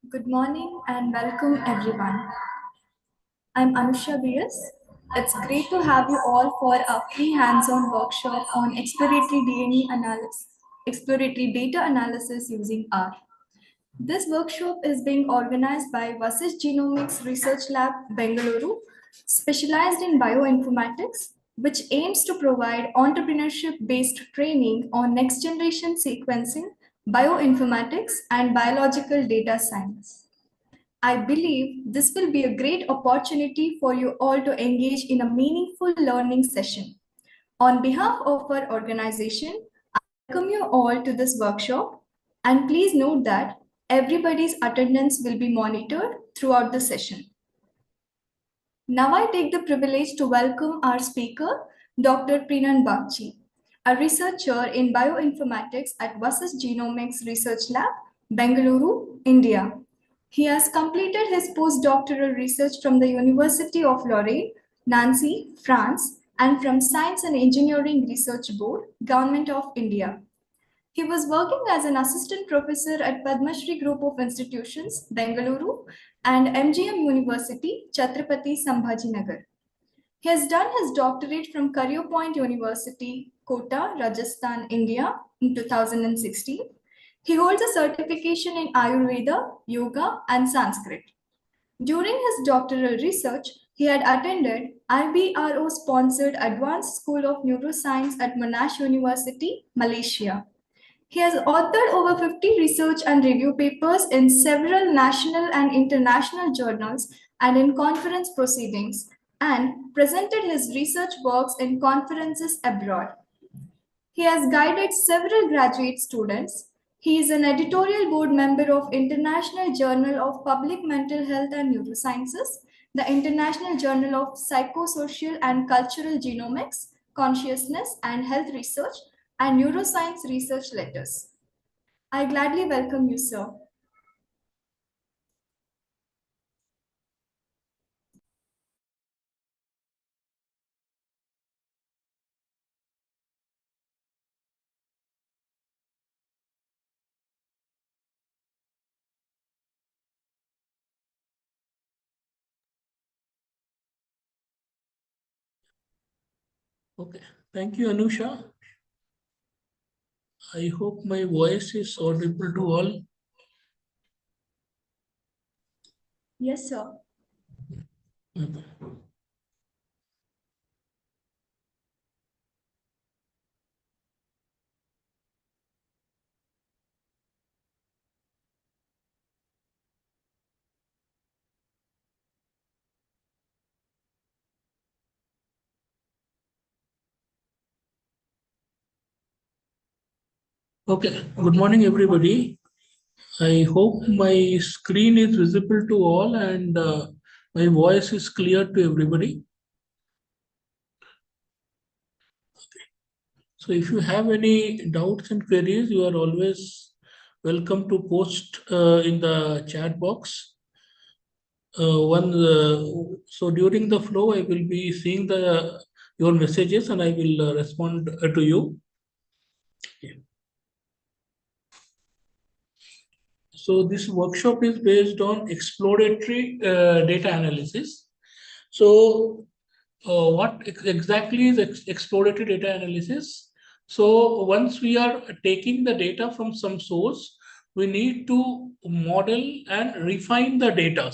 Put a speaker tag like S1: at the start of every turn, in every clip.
S1: Good morning and welcome everyone. I'm Anusha BS. It's great to have you all for a free hands-on workshop on exploratory DNA analysis, exploratory data analysis using R. This workshop is being organized by Vasist Genomics Research Lab, Bengaluru, specialized in bioinformatics, which aims to provide entrepreneurship-based training on next-generation sequencing, bioinformatics, and biological data science. I believe this will be a great opportunity for you all to engage in a meaningful learning session. On behalf of our organization, I welcome you all to this workshop, and please note that everybody's attendance will be monitored throughout the session. Now I take the privilege to welcome our speaker, Dr. Prinan Bagchi, a researcher in bioinformatics at Vasist Genomics Research Lab, Bengaluru, India. He has completed his postdoctoral research from the University of Lorraine, Nancy, France, and from Science and Engineering Research Board, Government of India. He was working as an assistant professor at Padma Shri Group of Institutions, Bengaluru, and MGM University, Chhatrapati Sambhajinagar. He has done his doctorate from Career Point University, Kota, Rajasthan, India in 2016. He holds a certification in Ayurveda, Yoga, and Sanskrit. During his doctoral research, he had attended IBRO-sponsored Advanced School of Neuroscience at Monash University, Malaysia. He has authored over 50 research and review papers in several national and international journals and in conference proceedings, and presented his research works in conferences abroad. He has guided several graduate students. He is an editorial board member of International Journal of Public Mental Health and Neurosciences, the International Journal of Psychosocial and Cultural Genomics, Consciousness and Health Research, and Neuroscience Research Letters. I gladly welcome you, sir.
S2: Okay, thank you, Anusha. I hope my voice is audible to all.
S1: Yes, sir.
S2: Okay. Okay, good morning, everybody. I hope my screen is visible to all and my voice is clear to everybody. So if you have any doubts and queries, you are always welcome to post in the chat box. So during the flow, I will be seeing your messages and I will respond to you. Okay. So this workshop is based on exploratory data analysis. So what exactly is exploratory data analysis? So once we are taking the data from some source, we need to model and refine the data.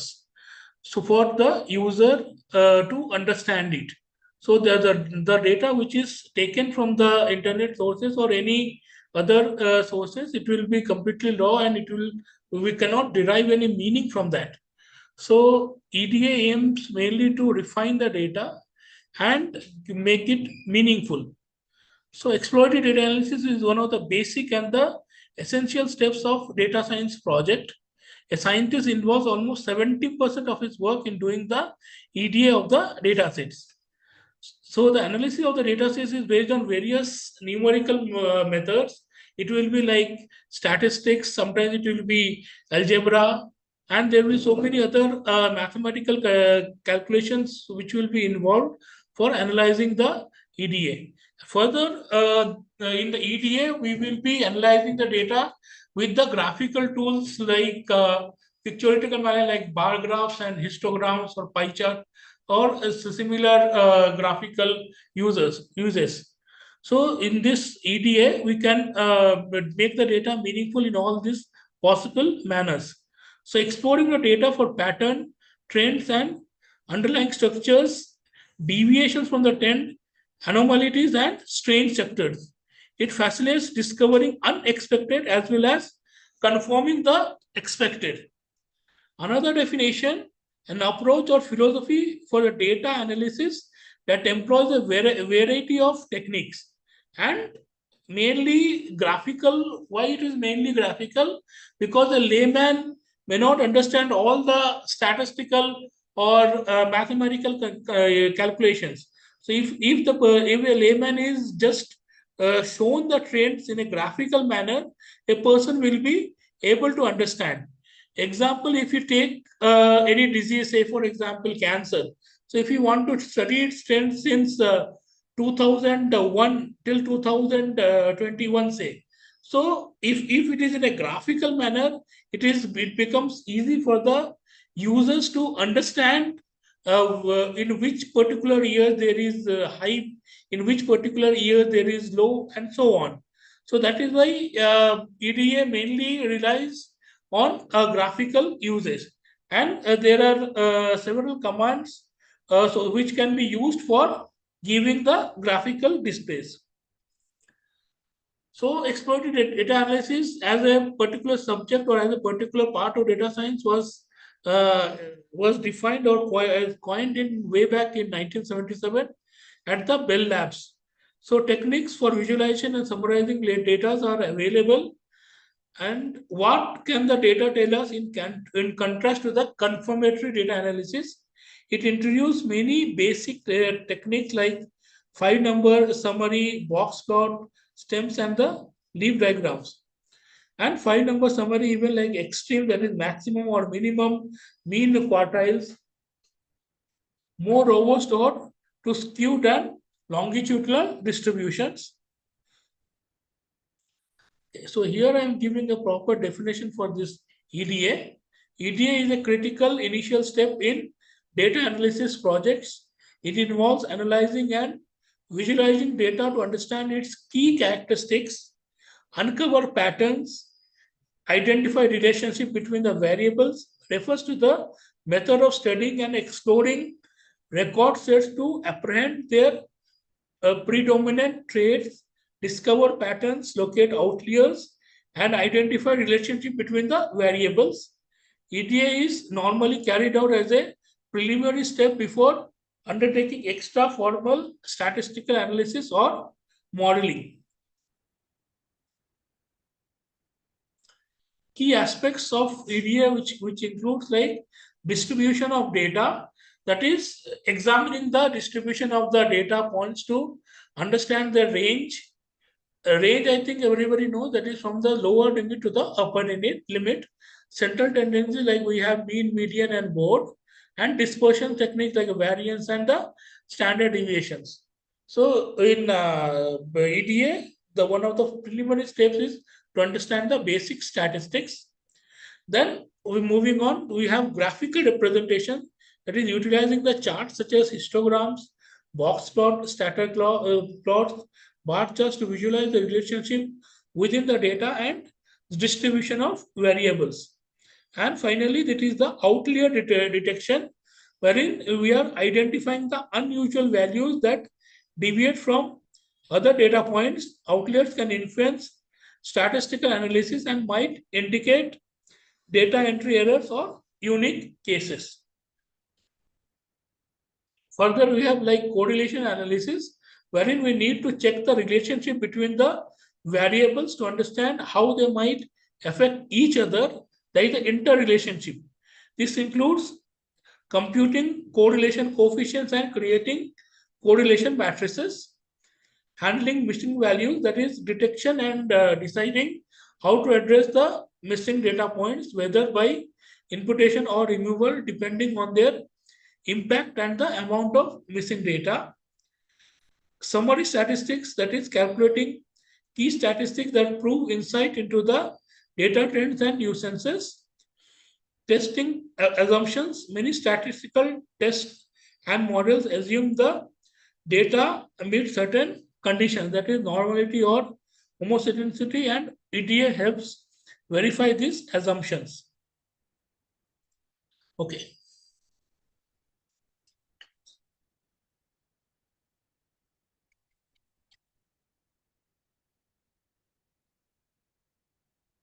S2: So for the user to understand it. So the data which is taken from the internet sources or any other sources, it will be completely raw and we cannot derive any meaning from that. So EDA aims mainly to refine the data and make it meaningful. So exploratory data analysis is one of the basic and the essential steps of data science project. A scientist involves almost 70% of his work in doing the EDA of the data sets. So the analysis of the data sets is based on various numerical methods. It will be like statistics, sometimes it will be algebra, and there will be so many other mathematical calculations which will be involved for analyzing the EDA. Further, in the EDA, we will be analyzing the data with the graphical tools like pictorial manner like bar graphs and histograms or pie chart or similar graphical uses. So in this EDA, we can make the data meaningful in all these possible manners. So exploring the data for pattern, trends, and underlying structures, deviations from the trend, anomalies, and strange structures. It facilitates discovering unexpected as well as confirming the expected. Another definition, an approach or philosophy for the data analysis that employs a variety of techniques and mainly graphical. Why it is mainly graphical? Because a layman may not understand all the statistical or mathematical calculations. So if a layman is just shown the trends in a graphical manner, a person will be able to understand. Example, if you take any disease, say for example, cancer. So if you want to study its trend since 2001 till 2021, say. So if it is in a graphical manner, it becomes easy for the users to understand in which particular year there is high, in which particular year there is low, and so on. So that is why EDA mainly relies on graphical usage. And there are several commands which can be used for giving the graphical displays. So exploratory data analysis as a particular subject or as a particular part of data science uh, was defined or coined in way back in 1977 at the Bell Labs. So techniques for visualization and summarizing data are available. And what can the data tell us in contrast to the confirmatory data analysis? It introduced many basic techniques like five number summary, box plot, stems, and the leaf diagrams. And five number summary, even like extreme, that is maximum or minimum, mean quartiles, more robust or to skewed and longitudinal distributions. So here I am giving a proper definition for this EDA. EDA is a critical initial step in data analysis projects. It involves analyzing and visualizing data to understand its key characteristics, uncover patterns, identify relationship between the variables, refers to the method of studying and exploring record sets to apprehend their predominant traits, discover patterns, locate outliers, and identify relationship between the variables. EDA is normally carried out as a preliminary step before undertaking extra formal statistical analysis or modeling. Key aspects of EDA, which includes like distribution of data, that is examining the distribution of the data points to understand the range. Range, I think everybody knows, that is from the lower limit to the upper limit. Central tendency, like we have mean, median, and mode, and dispersion techniques like variance and the standard deviations. So in EDA, the one of the preliminary steps is to understand the basic statistics. Then we moving on, we have graphical representation, that is utilizing the charts such as histograms, box plot, plots, bar charts to visualize the relationship within the data and distribution of variables. And finally, that is the outlier detection, wherein we are identifying the unusual values that deviate from other data points. Outliers can influence statistical analysis and might indicate data entry errors or unique cases. Further, we have like correlation analysis, wherein we need to check the relationship between the variables to understand how they might affect each other. There is the interrelationship. This includes computing correlation coefficients and creating correlation matrices, handling missing values, that is detection and deciding how to address the missing data points, whether by imputation or removal, depending on their impact and the amount of missing data. Summary statistics, that is calculating key statistics that prove insight into the data trends and nuisances. testing assumptions. Many statistical tests and models assume the data meet certain conditions, that is normality or homogeneity, and EDA helps verify these assumptions. Okay.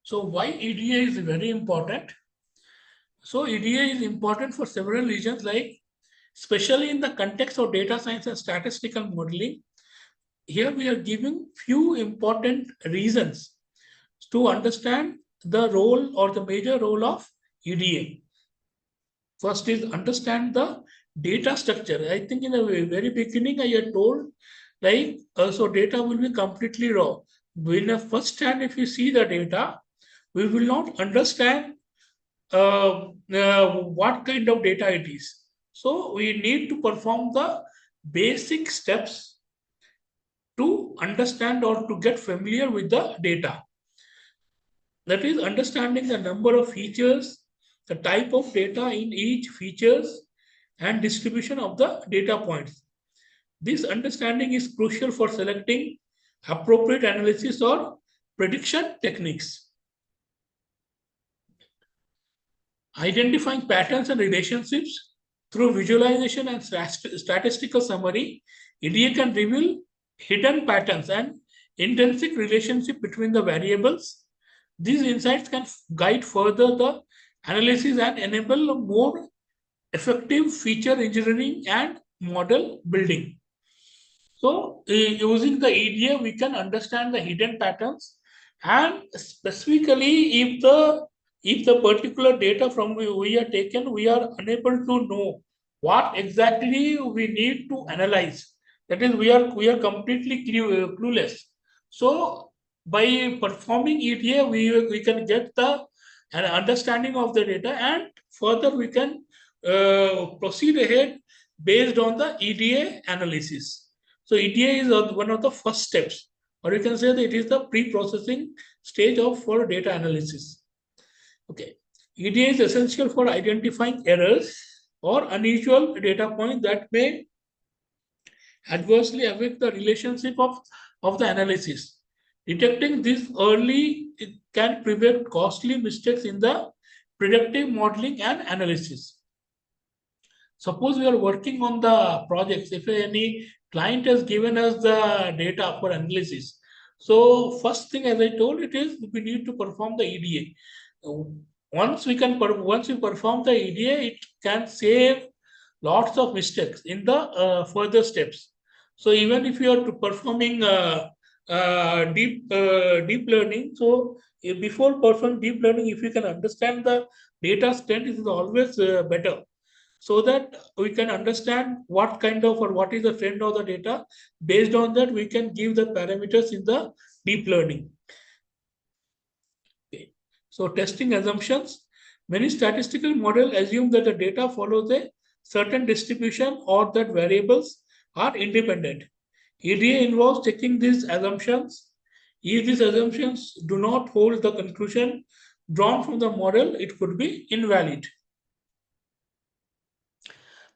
S2: So why EDA is very important? So EDA is important for several reasons, like especially in the context of data science and statistical modeling. Here we are giving few important reasons to understand the role or the major role of EDA. First is understand the data structure. I think in the very beginning I had told, like, so data will be completely raw. In the first hand, if you see the data, we will not understand what kind of data it is. So we need to perform the basic steps to understand or to get familiar with the data. That is understanding the number of features, the type of data in each features, and distribution of the data points. This understanding is crucial for selecting appropriate analysis or prediction techniques. Identifying patterns and relationships through visualization and statistical summary, EDA can reveal hidden patterns and intrinsic relationship between the variables. These insights can guide further the analysis and enable more effective feature engineering and model building. So, using the EDA, we can understand the hidden patterns, and specifically, if the particular data from we are taken, we are unable to know what exactly we need to analyze. That is, we are completely clueless. So, by performing EDA, we can get the an understanding of the data, and further we can proceed ahead based on the EDA analysis. So EDA is one of the first steps, or you can say that it is the pre-processing stage of for data analysis. Okay, EDA is essential for identifying errors or unusual data points that may adversely affect the relationship of the analysis. Detecting this early can prevent costly mistakes in the predictive modeling and analysis. Suppose we are working on the projects. If any client has given us the data for analysis, so first thing, as I told, it is we need to perform the EDA. Once we perform the EDA, it can save lots of mistakes in the further steps. So even if you are to performing deep learning, so before performing deep learning, if you can understand the data strength, it is always better, so that we can understand what kind of or what is the trend of the data. Based on that, we can give the parameters in the deep learning. Okay. So testing assumptions. Many statistical models assume that the data follows a certain distribution or that variables are independent. EDA involves checking these assumptions. If these assumptions do not hold the conclusion drawn from the model, it could be invalid.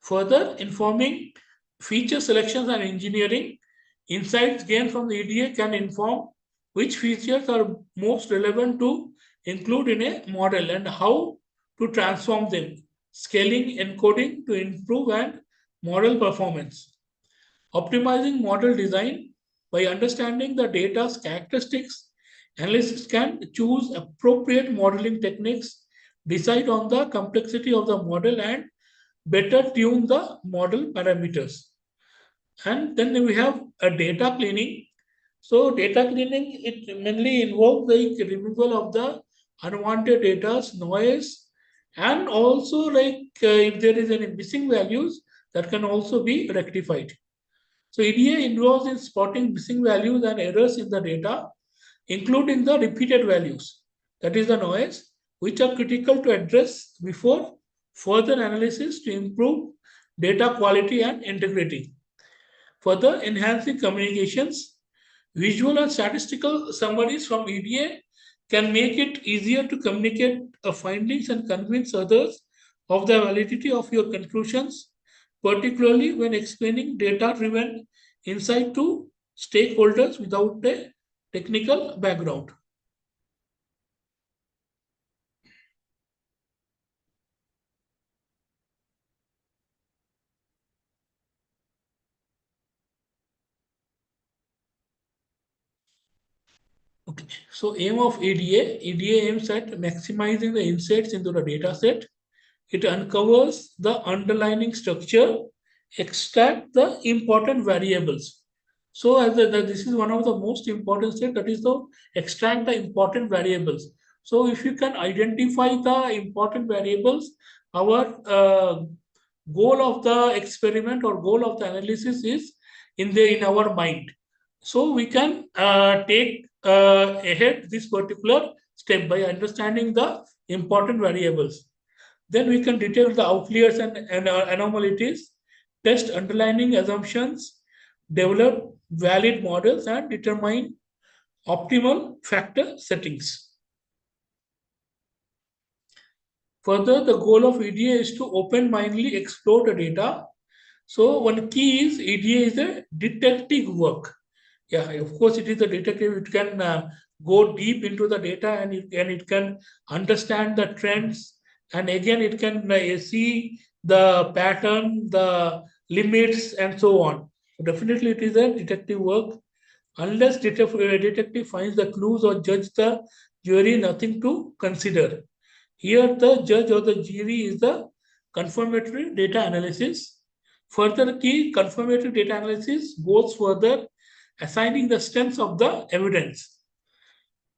S2: Further informing feature selections and engineering, insights gained from the EDA can inform which features are most relevant to include in a model and how to transform them, scaling encoding to improve and model performance. Optimizing model design. By understanding the data's characteristics, analysts can choose appropriate modeling techniques, decide on the complexity of the model, and better tune the model parameters. And then we have a data cleaning. So data cleaning, it mainly involves the removal of the unwanted data, noise, and also if there is any missing values, that can also be rectified. So EDA involves in spotting missing values and errors in the data, including the repeated values, that is the noise, which are critical to address before further analysis to improve data quality and integrity. Further enhancing communications, visual and statistical summaries from EDA can make it easier to communicate findings and convince others of the validity of your conclusions, particularly when explaining data-driven insight to stakeholders without a technical background. Okay, so aim of EDA aims at maximizing the insights into the data set. It uncovers the underlying structure, extract the important variables. So this is one of the most important steps, that is to extract the important variables. So if you can identify the important variables, our goal of the experiment or goal of the analysis is in our mind. So we can take ahead this particular step by understanding the important variables. Then we can detect the outliers and anomalies, test underlying assumptions, develop valid models, and determine optimal factor settings. Further, the goal of EDA is to open-mindedly explore the data. So one key is EDA is a detective work. Yeah, of course, it is a detective. It can go deep into the data, and it can understand the trends, and again it can see the pattern, the limits, and so on. So definitely, it is a detective work. Unless detective finds the clues or judge the jury, nothing to consider. Here, the judge or the jury is the confirmatory data analysis. Further key, confirmatory data analysis goes further, assigning the strengths of the evidence.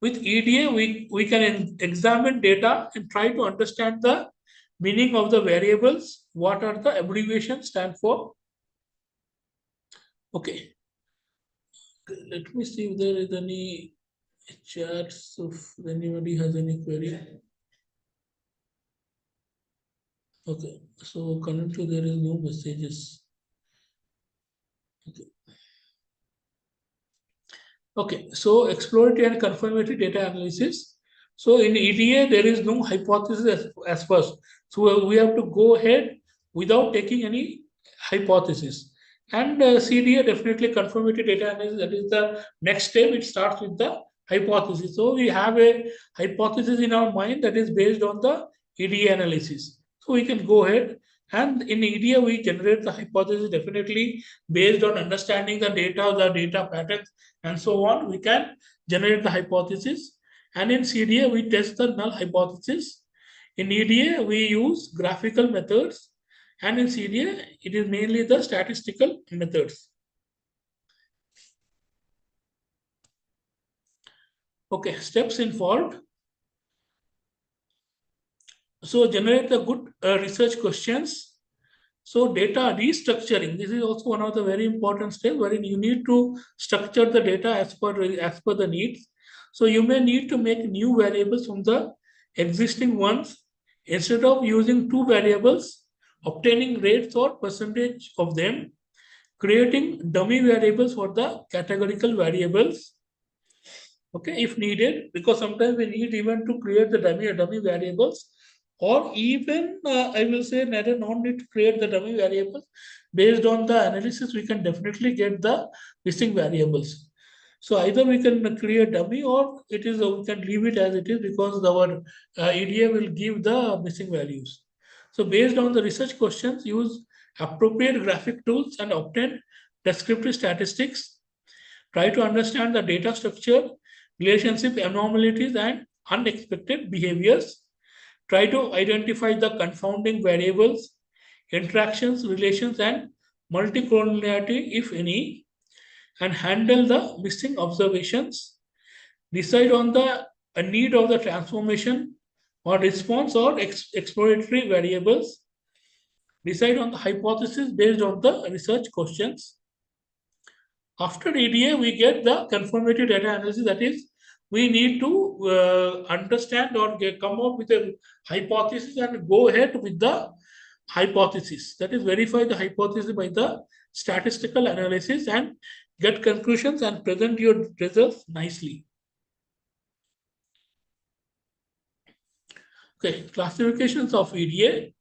S2: With EDA, we can examine data and try to understand the meaning of the variables. What are the abbreviations stand for? Okay, let me see if there is any chats, if anybody has any query. Okay, so currently there is no messages. Okay. Okay, so exploratory and confirmatory data analysis. So in EDA, there is no hypothesis as first. So we have to go ahead without taking any hypothesis. And CDA, definitely confirmatory data analysis, that is the next step. It starts with the hypothesis. So we have a hypothesis in our mind that is based on the EDA analysis. So we can go ahead, and in EDA, we generate the hypothesis definitely based on understanding the data patterns, and so on. We can generate the hypothesis. And in CDA, we test the null hypothesis. In EDA, we use graphical methods. And in CDA, it is mainly the statistical methods. Okay, steps involved. So generate the good research questions. So data restructuring, this is also one of the very important steps wherein you need to structure the data as per the needs. So you may need to make new variables from the existing ones. Instead of using two variables, obtaining rates or percentage of them, creating dummy variables for the categorical variables. Okay, if needed, because sometimes we need even to create the dummy variables, or even I will say neither not need to create the dummy variables. Based on the analysis, we can definitely get the missing variables. So either we can create dummy, or it is we can leave it as it is, because our EDA will give the missing values. So based on the research questions, use appropriate graphic tools and obtain descriptive statistics. Try to understand the data structure, relationship anomalies, and unexpected behaviors. Try to identify the confounding variables, interactions, relations, and multicollinearity, if any, and handle the missing observations. Decide on the need of the transformation or response or exploratory variables. Decide on the hypothesis based on the research questions. After EDA, we get the confirmatory data analysis. That is, we need to understand or come up with a hypothesis and go ahead with the hypothesis. That is, verify the hypothesis by the statistical analysis and get conclusions and present your results nicely. Okay, classifications of EDA.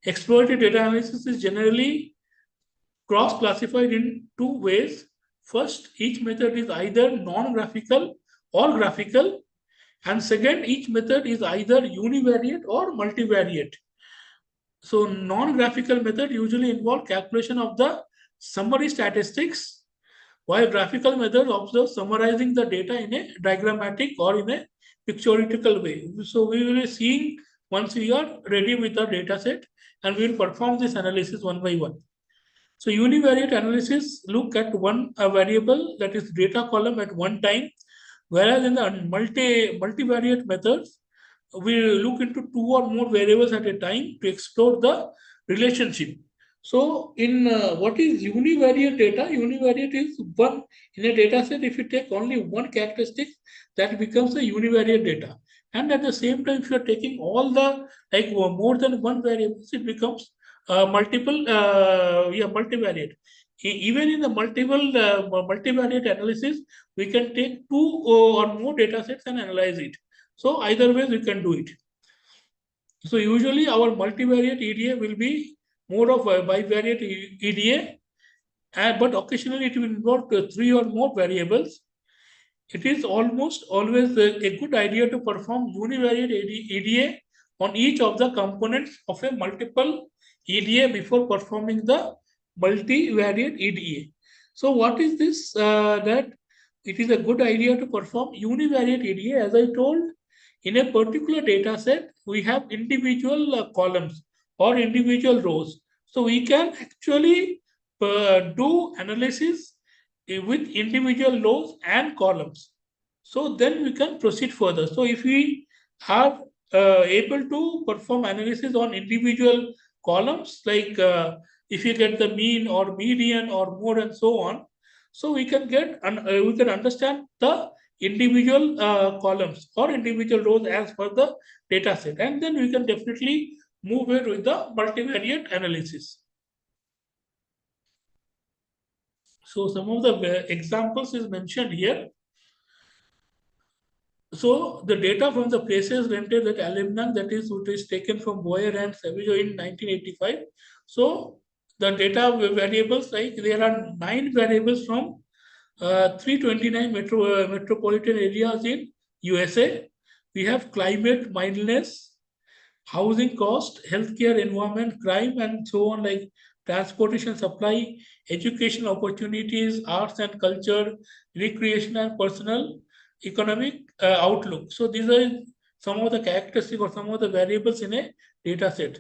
S2: Exploratory data analysis is generally cross-classified in two ways. First, each method is either non-graphical or graphical, and second, each method is either univariate or multivariate. So non-graphical method usually involve calculation of the summary statistics, while graphical method observe summarizing the data in a diagrammatic or in a pictorial way. So we will be seeing once we are ready with our data set, and we will perform this analysis one by one. So univariate analysis look at one variable, that is data column, at one time, whereas in the multivariate methods, we look into two or more variables at a time to explore the relationship. So in what is univariate data? Univariate is one in a data set. If you take only one characteristic, that becomes a univariate data. And at the same time, if you are taking all the more than one variables, it becomes multivariate. Even in the multivariate analysis, we can take two or more data sets and analyze it. So either way, we can do it. So usually our multivariate EDA will be more of a bivariate EDA, but occasionally it will involve three or more variables. It is almost always a good idea to perform univariate EDA on each of the components of a multiple EDA before performing the multivariate EDA. So what is this? That it is a good idea to perform univariate EDA. As I told, in a particular data set, we have individual columns or individual rows. So we can actually do analysis with individual rows and columns. So then we can proceed further. So if we are able to perform analysis on individual columns, like if you get the mean or median or mode and so on, so we can we can understand the individual columns or individual rows as per the data set, and then we can definitely move it with the multivariate analysis. So some of the examples is mentioned here. So the data from the places rented at Alimnan, that is what is taken from Boyer and Savage in 1985. So the data variables, like there are 9 variables from 329 metropolitan areas in USA. We have climate, mildness, housing cost, healthcare, environment, crime, and so on, like transportation supply, education opportunities, arts and culture, recreation and personal economic outlook. So these are some of the characteristics or some of the variables in a data set.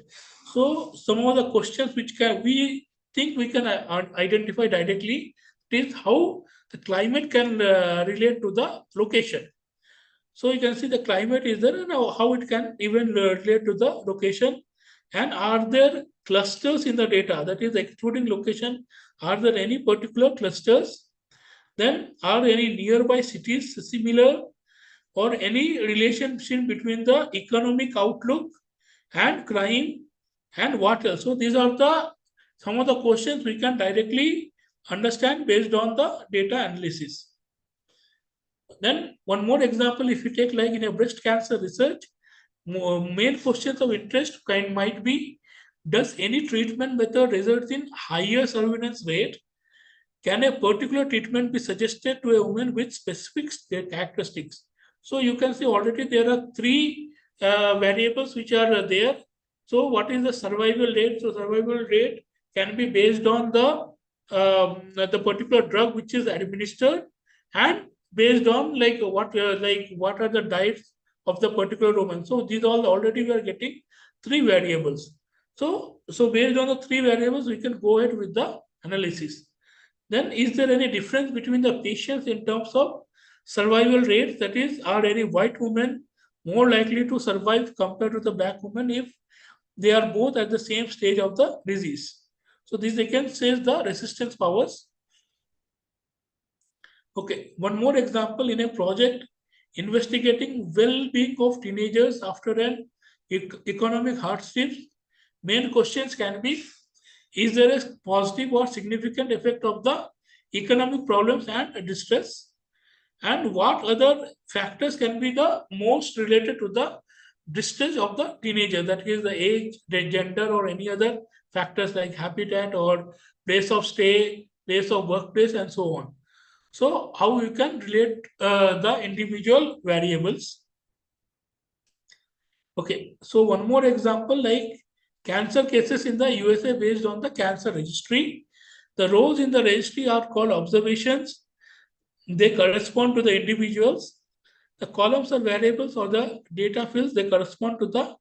S2: So some of the questions which we think we can identify directly is how the climate can relate to the location. So you can see the climate is there and how it can even relate to the location. And are there clusters in the data, that is excluding location? Are there any particular clusters? Then are any nearby cities similar, or any relationship between the economic outlook and crime and what else? So these are the some of the questions we can directly understand based on the data analysis. Then one more example, if you take like in a breast cancer research, main questions of interest kind might be, does any treatment method result in higher surveillance rate? Can a particular treatment be suggested to a woman with specific characteristics? So you can see already there are 3 variables which are there. So what is the survival rate? So survival rate can be based on the particular drug which is administered, and based on what are the diets of the particular woman. So these all already we are getting 3 variables. So based on the 3 variables, we can go ahead with the analysis. Then is there any difference between the patients in terms of survival rates? That is, are any white women more likely to survive compared to the black women if they are both at the same stage of the disease? So this again says the resistance powers. Okay, one more example in a project investigating well-being of teenagers after an economic hardships. Main questions can be, is there a positive or significant effect of the economic problems and distress? And what other factors can be the most related to the distance of the teenager, that is the age, the gender, or any other factors like habitat or place of stay, place of workplace, and so on. So how you can relate the individual variables. Okay, so one more example, like cancer cases in the USA based on the cancer registry. The rows in the registry are called observations. They correspond to the individuals. The columns are variables or the data fields. They correspond to the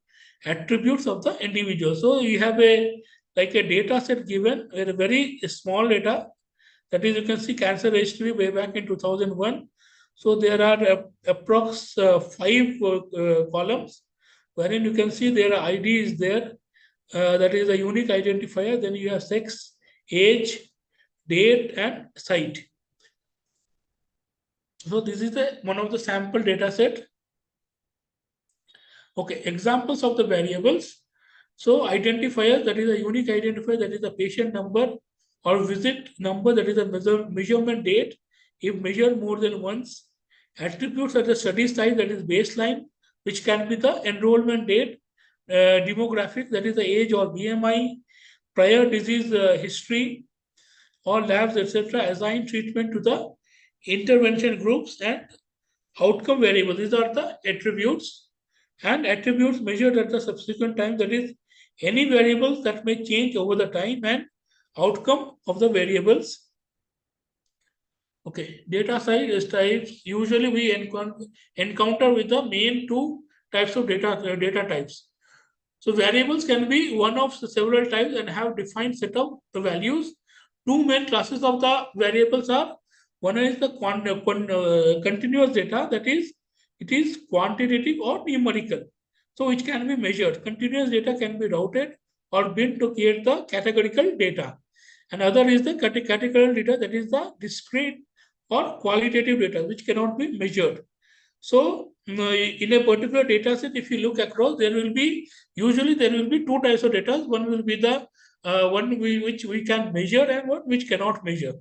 S2: attributes of the individual. So you have a like a data set given, a very small data. That is, you can see cancer registry way back in 2001. So there are approx 5 columns, wherein you can see their ID is there. That is a unique identifier. Then you have sex, age, date, and site. So this is the one of the sample data set. Okay, examples of the variables. So identifier, that is a unique identifier, that is the patient number or visit number, that is a measurement date if measured more than once. Attributes are the study size, that is baseline, which can be the enrollment date. Demographic, that is the age or BMI, prior disease history or labs, etc. Assign treatment to the intervention groups, and outcome variable. These are the attributes, and attributes measured at the subsequent time, that is any variables that may change over the time, and outcome of the variables. Okay, data size types. Usually we encounter with the main two types of data types. So variables can be one of several types and have defined set of the values. Two main classes of the variables are, one is the continuous data, that is, it is quantitative or numerical. So which can be measured. Continuous data can be routed or binned to create the categorical data. And other is the categorical data, that is the discrete or qualitative data, which cannot be measured. So in a particular data set, if you look across, there will be usually there will be two types of data. One will be the which we can measure, and one which cannot measure.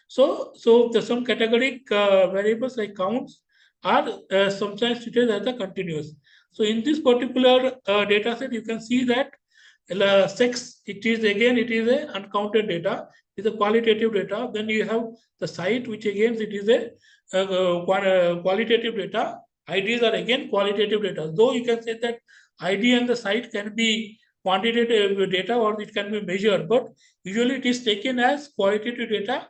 S2: So some categoric variables like counts are sometimes treated as the continuous. So in this particular data set, you can see that sex, it is again, it is a uncounted data, it is a qualitative data. Then you have the site, which again it is a qualitative data. IDs are again qualitative data. Though you can say that ID and the site can be quantitative data or it can be measured, but usually it is taken as qualitative data,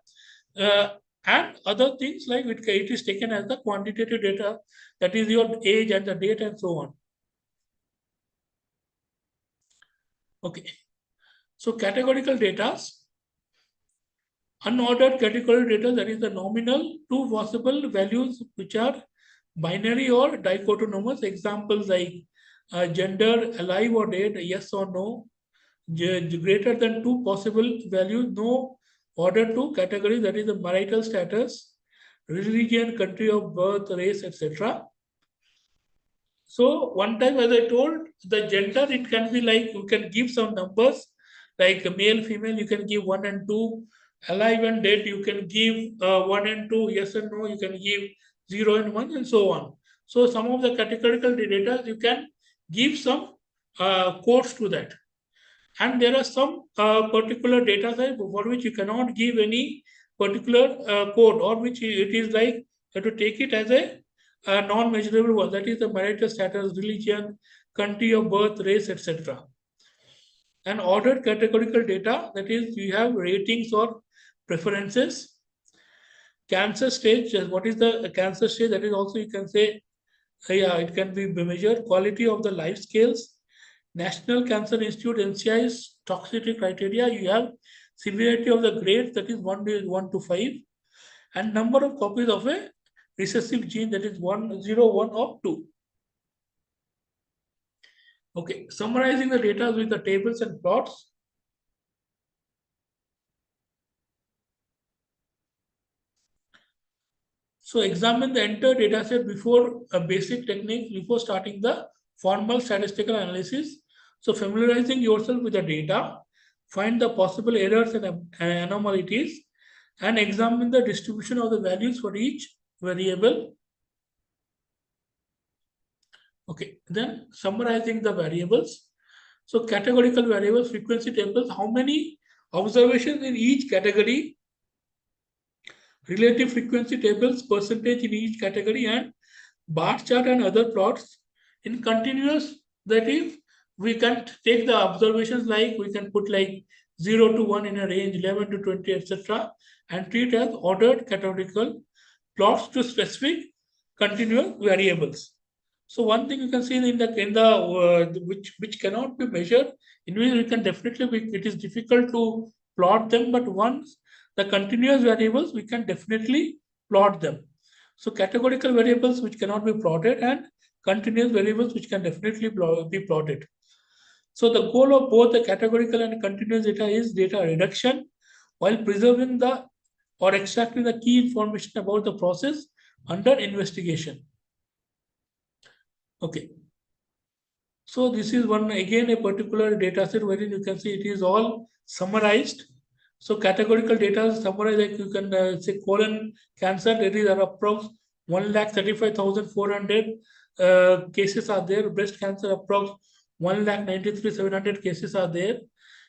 S2: uh, and other things like it is taken as the quantitative data, that is your age and the date and so on. Okay, so categorical data. Unordered categorical data, that is the nominal, two possible values which are binary or dichotomous. Examples like gender, alive or dead, yes or no. Greater than two possible values, no order to category, that is the marital status, religion, country of birth, race, etc. So one time, as I told, the gender, it can be like you can give some numbers like male, female, you can give one and two. Alive and dead, you can give one and two, yes and no, you can give zero and one, and so on. So some of the categorical data, you can give some codes to that. And there are some particular data type for which you cannot give any particular code, or which it is like you have to take it as a non-measurable one. That is the marital status, religion, country of birth, race, etc. And ordered categorical data, that is you have ratings or preferences. Cancer stage, what is the cancer stage? That is also you can say, yeah, it can be measured. Quality of the life scales. National Cancer Institute NCI's toxicity criteria, you have severity of the grades, that is 1 to 5, and number of copies of a recessive gene, that is 1, 0, 1 or 2. Okay, summarizing the data with the tables and plots. So examine the entire data set before a basic technique, before starting the formal statistical analysis. So familiarizing yourself with the data, find the possible errors and anomalies, and examine the distribution of the values for each variable. Okay, then summarizing the variables. So categorical variables, frequency tables, how many observations in each category, relative frequency tables, percentage in each category, and bar chart and other plots in continuous. That is, we can take the observations like we can put like 0 to 1 in a range, 11 to 20, etc., and treat as ordered categorical plots to specific continuous variables. So one thing you can see in the which cannot be measured, in which we can definitely it is difficult to plot them, but once the continuous variables we can definitely plot them. So categorical variables which cannot be plotted and continuous variables which can definitely be plotted. So the goal of both the categorical and continuous data is data reduction while preserving the or extracting the key information about the process under investigation. Okay. So this is one again a particular data set wherein you can see it is all summarized. So categorical data is summarized like you can say colon cancer, there is approx 1,35,400 cases are there. Breast cancer approx 1,93,700 cases are there.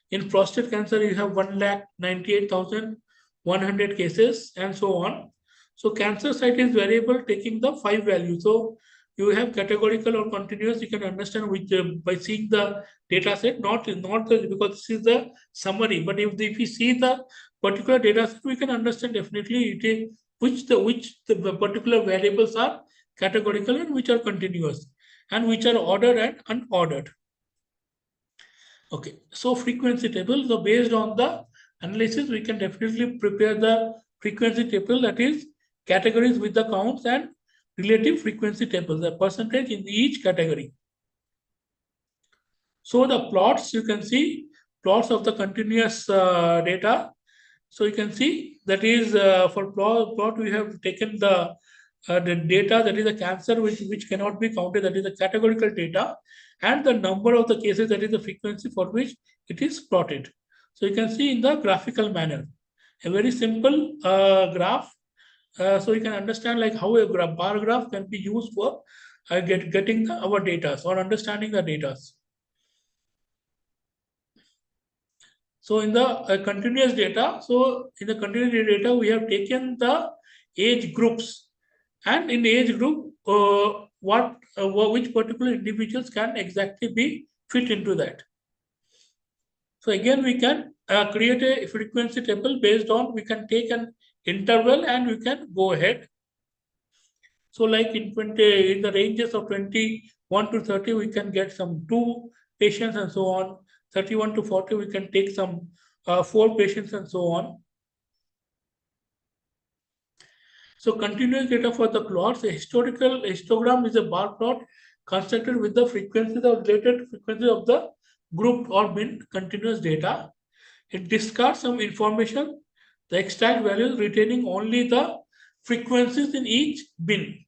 S2: In prostate cancer, you have 1,98,100 cases and so on. So cancer site is variable taking the 5 values. So you have categorical or continuous, you can understand which by seeing the data set, not because this is the summary, but if we see the particular data set, we can understand definitely it is which the particular variables are categorical and which are continuous and which are ordered and unordered. Okay, so frequency table. So based on the analysis, we can definitely prepare the frequency table, that is categories with the counts and relative frequency tables, the percentage in each category. So the plots, you can see plots of the continuous data. So you can see that is for plot we have taken the data, that is a cancer which cannot be counted, that is the categorical data, and the number of the cases, that is the frequency for which it is plotted. So you can see in the graphical manner, a very simple graph. So you can understand like how a bar graph can be used for getting our data or understanding the data. So in the continuous data, so in the continuous data, we have taken the age groups, and in the age group, which particular individuals can exactly be fit into that. So again, we can create a frequency table based on, we can take an interval and we can go ahead. So like in the ranges of 21 to 30, we can get some 2 patients and so on. 31 to 40, we can take some 4 patients and so on. So continuous data for the plots. A historical histogram is a bar plot constructed with the frequencies or related frequencies of the grouped or bin continuous data. It discards some information, the extract values retaining only the frequencies in each bin.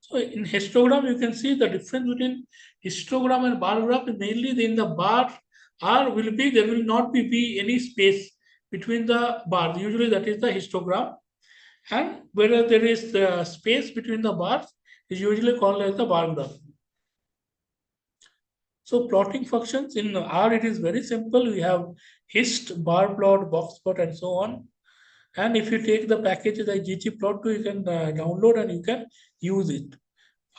S2: So in histogram, you can see the difference between histogram and bar graph. Mainly in the bar there will not be any space between the bars. Usually that is the histogram. And where there is space between the bars is usually called as the bar graph. So plotting functions in R, it is very simple. We have hist, bar plot, box plot, and so on. And if you take the packages like ggplot2, you can download and you can use it.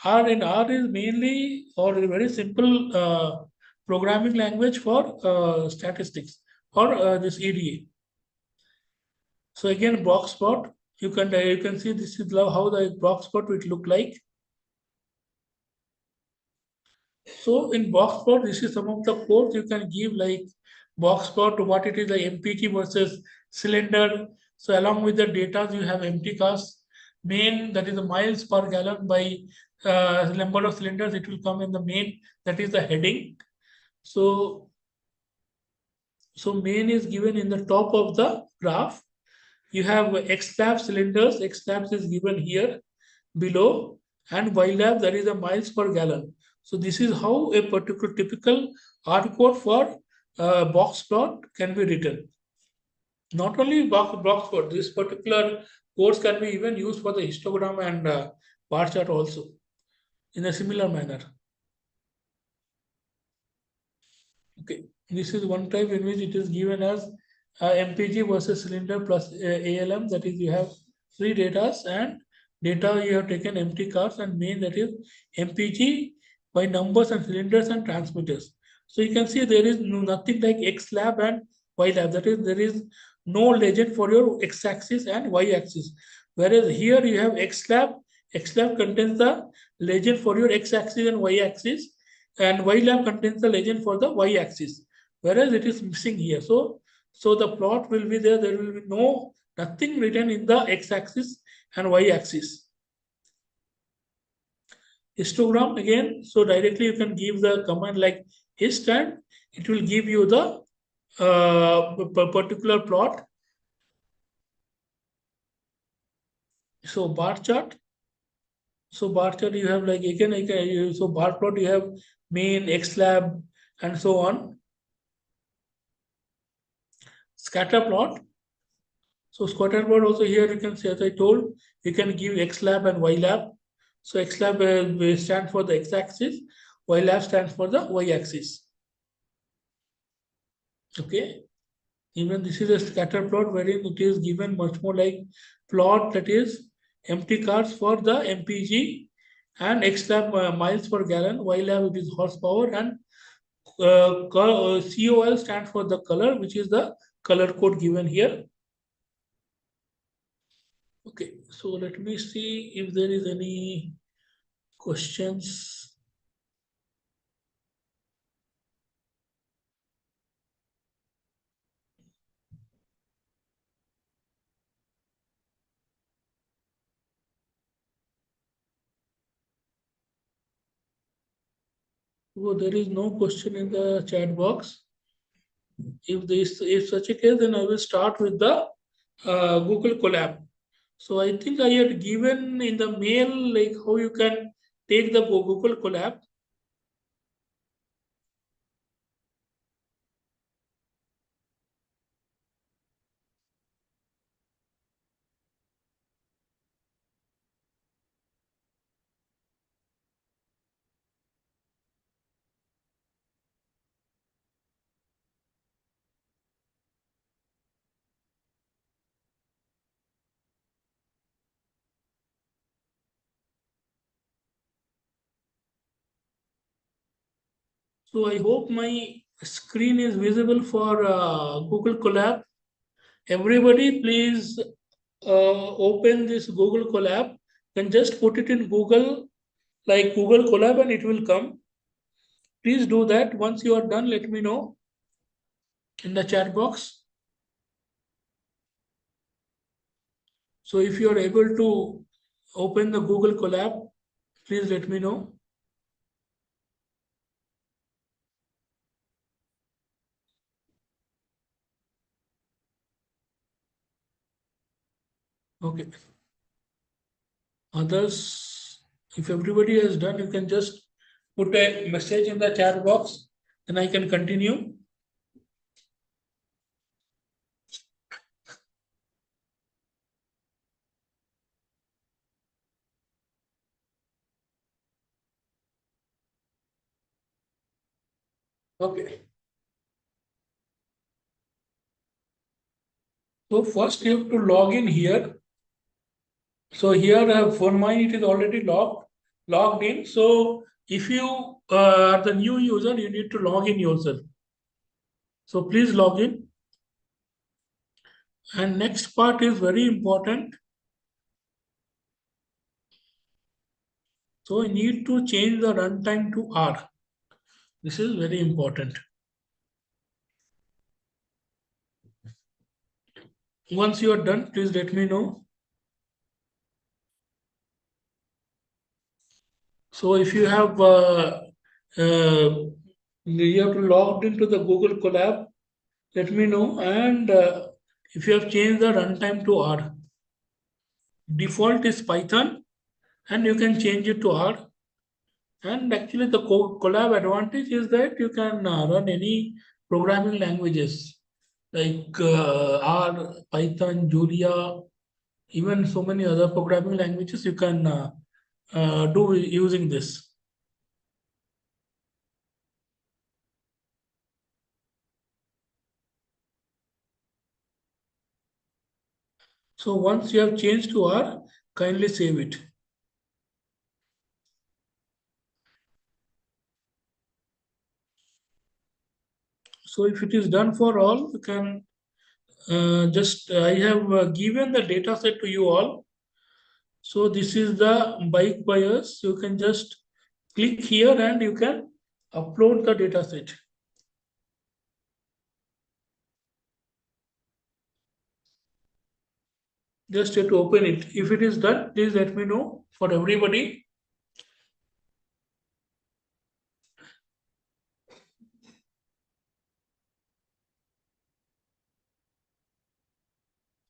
S2: R is mainly or a very simple programming language for statistics or this EDA. So again, box plot, you can see this is how the box plot will look like. So in box plot, this is some of the codes you can give, like box plot, what it is, like MPG versus cylinder. So along with the data, you have empty cast. Main, that is the miles per gallon by number of cylinders, it will come in the main, that is the heading. So, so main is given in the top of the graph. You have X lab cylinders, X labs is given here below, and Y lab, that is the miles per gallon. So this is how a particular typical R code for box plot can be written. Not only box plot, this particular codes can be even used for the histogram and bar chart also. in a similar manner. Okay, this is one type in which it is given as MPG versus cylinder plus ALM. That is, you have three datas and data you have taken empty cars and main, that is MPG by numbers and cylinders and transmitters. So you can see there is nothing like X lab and Y lab. That is, there is no legend for your X axis and Y axis. Whereas here you have X lab. X lab contains the legend for your X axis and Y axis, and Y lab contains the legend for the Y axis, whereas it is missing here. So the plot will be there. There will be nothing written in the X axis and Y axis. Histogram again. So directly you can give the command like hist and it will give you the particular plot. So bar chart. So bar chart you have like again so bar plot you have main, X lab, and so on. Scatter plot. So scatter plot also here you can see, as I told, you can give X lab and Y lab. So X lab stands for the X axis, Y lab stands for the Y axis. Okay. Even this is a scatter plot wherein it is given much more like plot, that is empty cars for the MPG, and X lab miles per gallon, Y lab it is horsepower, and COL stands for the color, which is the color code given here. Okay, so let me see if there is any questions. Oh, there is no question in the chat box. If such a case, then I will start with the Google Colab. So I think I had given in the mail like how you can take the Google Colab. So I hope my screen is visible for Google Colab. Everybody, please open this Google Colab. Then just put it in Google, like Google Colab, and it will come. Please do that. Once you are done, let me know in the chat box. So if you are able to open the Google Colab, please let me know. Okay. Others, if everybody has done, you can just put a message in the chat box, then I can continue. Okay. So first you have to log in here. So here for mine it is already logged in. So if you are the new user, you need to log in yourself. So please log in. And next part is very important. So you need to change the runtime to R. This is very important. Once you are done, please let me know. So if you have you have to log into the Google Colab, let me know. And if you have changed the runtime to R, default is Python, and you can change it to R. And actually, the Colab advantage is that you can run any programming languages like R, Python, Julia, even so many other programming languages you can do using this. So once you have changed to R, kindly save it. So if it is done for all, you can I have given the data set to you all. So this is the bike buyers. You can just click here and you can upload the data set. Just have to open it. If it is done, please let me know for everybody.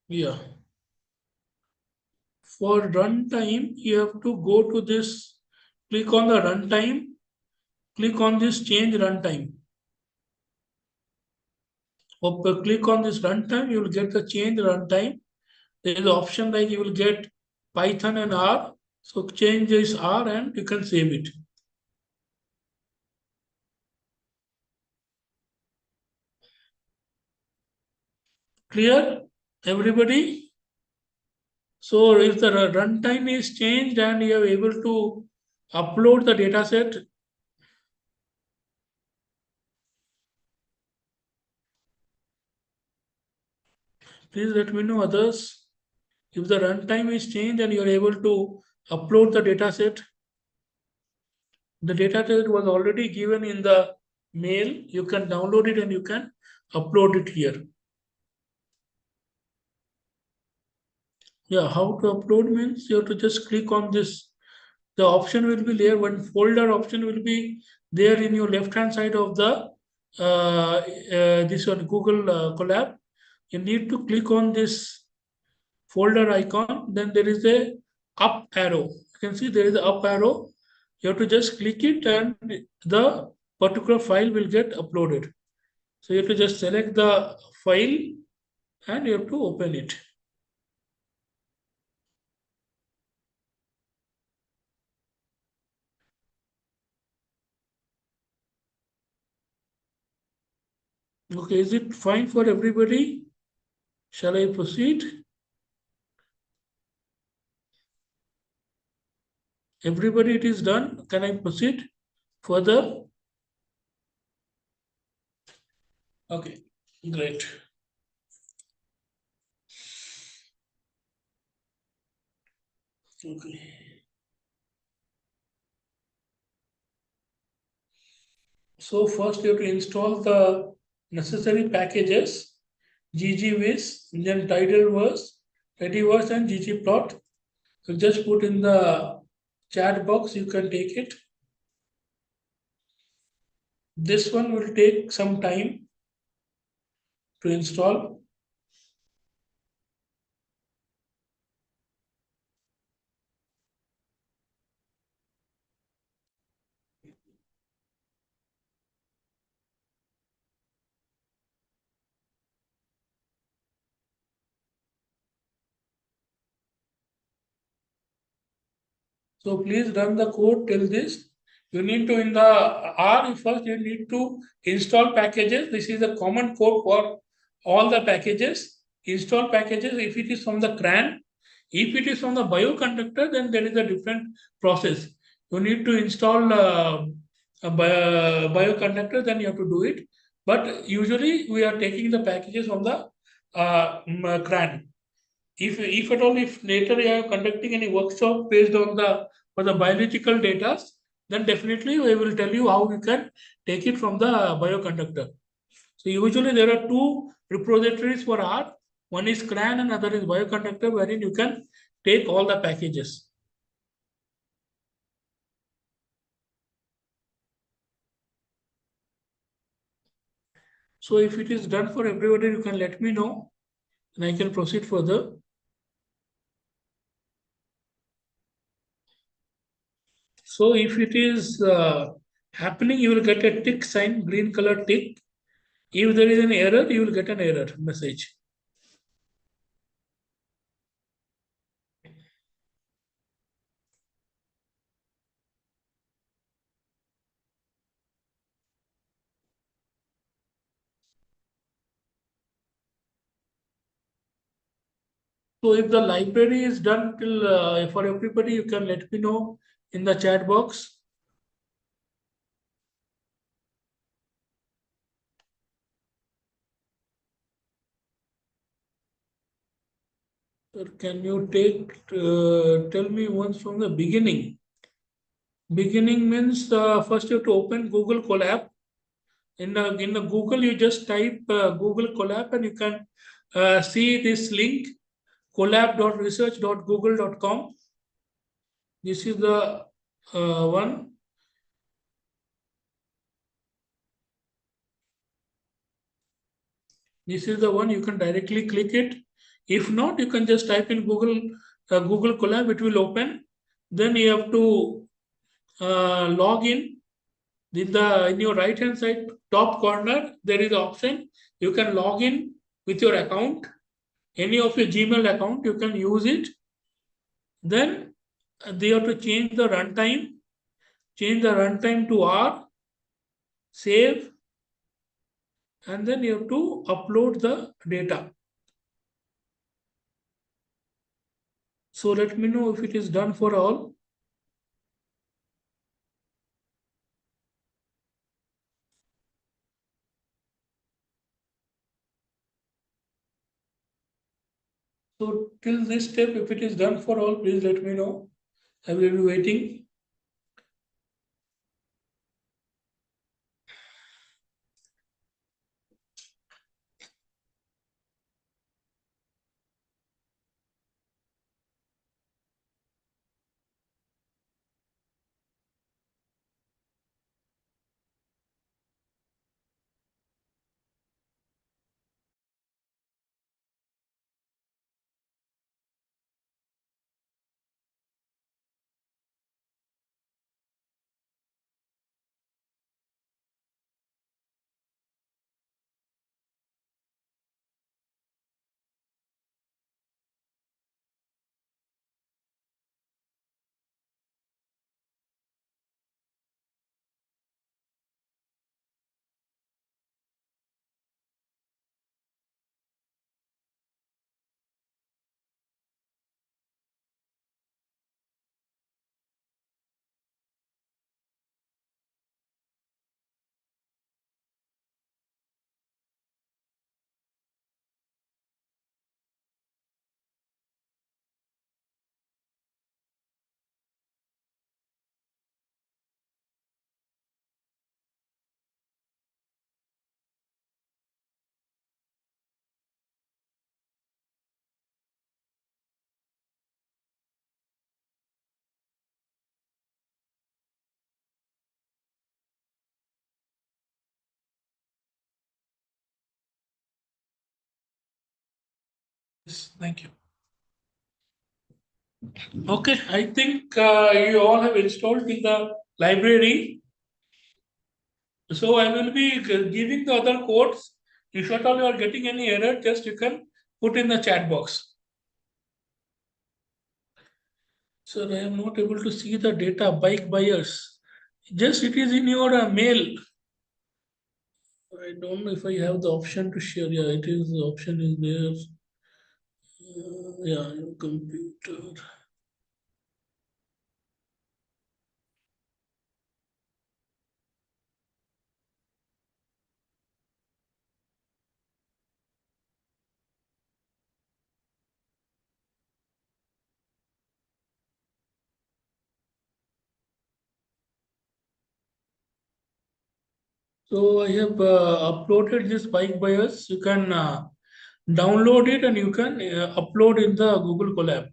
S2: Yeah. For runtime, you have to go to this, click on the runtime, click on this change runtime. Or click on this runtime, you will get the change runtime. There is an option like you will get Python and R. So change this R and you can save it. Clear, everybody? So if the runtime is changed and you are able to upload the data set, please let me know others. If the runtime is changed and you are able to upload the data set was already given in the mail. You can download it and you can upload it here. Yeah, how to upload means you have to just click on this. The option will be there. One folder option will be there in your left hand side of the this one Google Colab. You need to click on this folder icon. Then there is a up arrow. You can see there is a up arrow. You have to just click it and the particular file will get uploaded. So you have to just select the file and you have to open it. Okay, is it fine for everybody? Shall I proceed? Everybody, it is done. Can I proceed further? Okay, great. Okay. So first you have to install the necessary packages, ggvis, then Tidalverse, Readyverse and ggplot. So just put in the chat box, you can take it. This one will take some time to install. So please run the code till this. You need to in the R first you need to install packages. This is a common code for all the packages. Install packages if it is from the CRAN. If it is from the bioconductor, then there is a different process. You need to install bioconductor, then you have to do it. But usually we are taking the packages from the CRAN. If at all, if later you are conducting any workshop based on the for the biological data, then definitely we will tell you how you can take it from the bioconductor. So usually there are two repositories for R. One is CRAN and other is bioconductor, wherein you can take all the packages. So if it is done for everybody, you can let me know and I can proceed further. So if it is happening, you will get a tick sign, green color tick. If there is an error, you will get an error message. So if the library is done till for everybody, you can let me know in the chat box. Or can you tell me once from the beginning? Beginning means first you have to open Google Colab. In the Google, you just type Google Colab and you can see this link collab.research.google.com. This is the one. This is the one, you can directly click it. If not, you can just type in Google Colab, it will open. Then you have to log in. In your right hand side top corner, there is an option. You can log in with your account, any of your Gmail account, you can use it. Then they have to change the runtime to R, save, and then you have to upload the data. So let me know if it is done for all. So till this step, if it is done for all, please let me know. I will be waiting. Yes, thank you. Okay, I think you all have installed in the library. So I will be giving the other codes. If at all you are getting any error, just you can put in the chat box. So I am not able to see the data bike buyers. Just it is in your mail. I don't know if I have the option to share. Yeah, it is the option is there. Yeah, your computer. So I have uploaded this bike buyers. You can download it and you can upload in the Google Colab.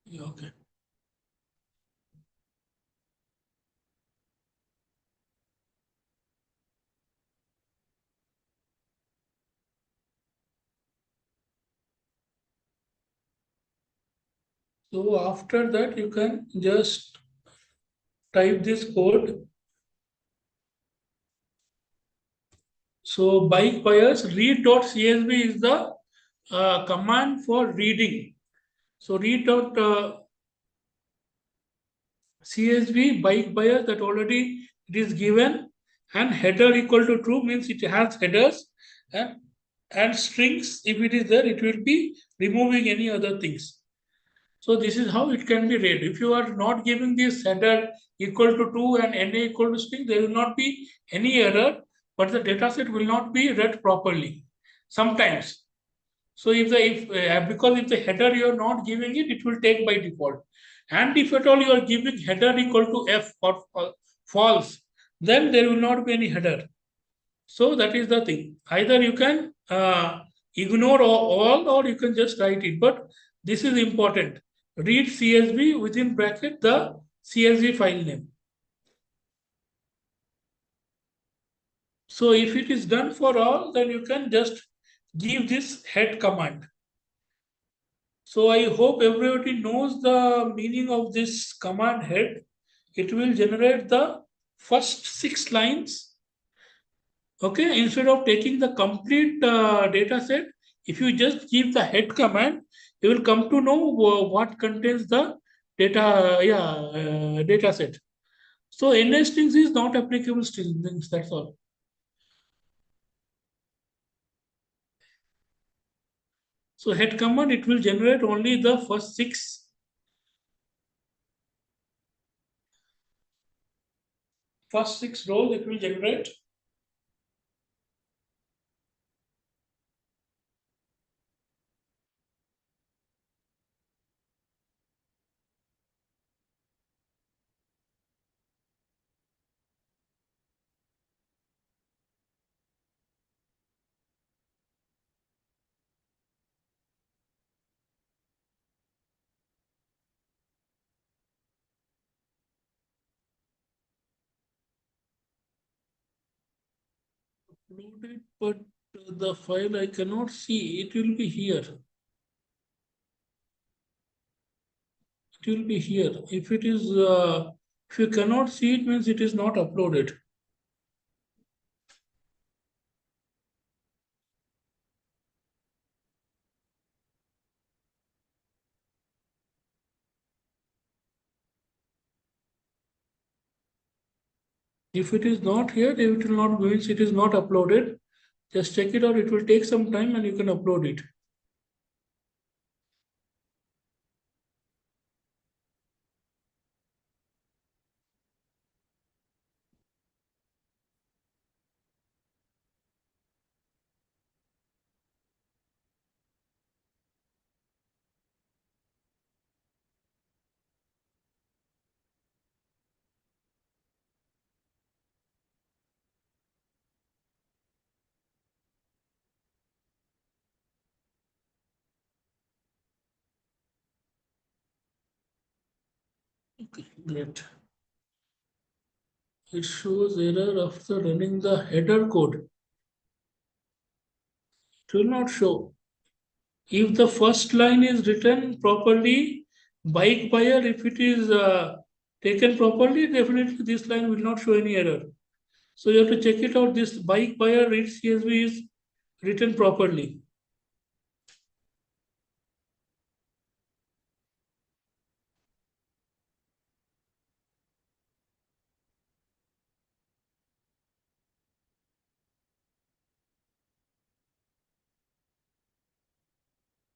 S2: Yeah, okay. So after that, you can just type this code. So bike buyers read.csv is the command for reading. So CSV bike bias, that already it is given, and header equal to true means it has headers, and strings, if it is there, it will be removing any other things. So this is how it can be read. If you are not giving this header equal to true and NA equal to string, there will not be any error, but the dataset will not be read properly sometimes. So if the because if the header you are not giving it, it will take by default. And if at all you are giving header equal to F or false, then there will not be any header. So that is the thing. Either you can ignore all, or you can just write it. But this is important. Read CSV within bracket the CSV file name. So if it is done for all, then you can just give this head command. So I hope everybody knows the meaning of this command head. It will generate the first 6 lines. Okay, instead of taking the complete data set, if you just give the head command, you will come to know what contains the data set. So NA strings is not applicable strings, that's all. So head command, it will generate only the first six rows it will generate. Loaded, but the file I cannot see. It will be here. It will be here. If you cannot see it, means it is not uploaded. If it is not here, it will not means it is not uploaded. Just check it out. It will take some time and you can upload it. Okay, great. It shows error after running the header code. It will not show. If the first line is written properly, bike buyer, if it is taken properly, definitely this line will not show any error. So you have to check it out. This bike buyer read CSV is written properly.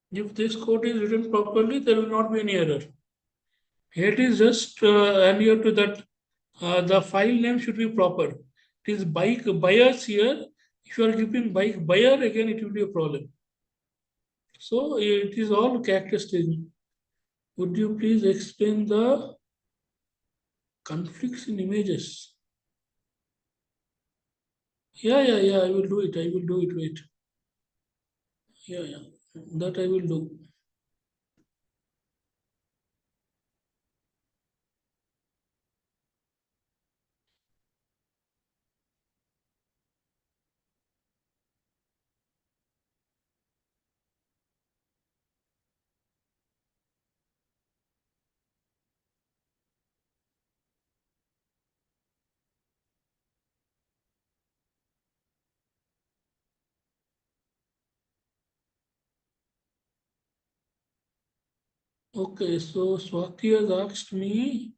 S2: If this code is written properly, there will not be any error. Here it is just and you have to that the file name should be proper. It is bike buyers here. If you are giving bike buyer again, it will be a problem. So it is all characteristic. Would you please explain the conflicts in images? Yeah. I will do it. I will do it. Wait. Yeah. That I will do. Okay. So Swati has asked me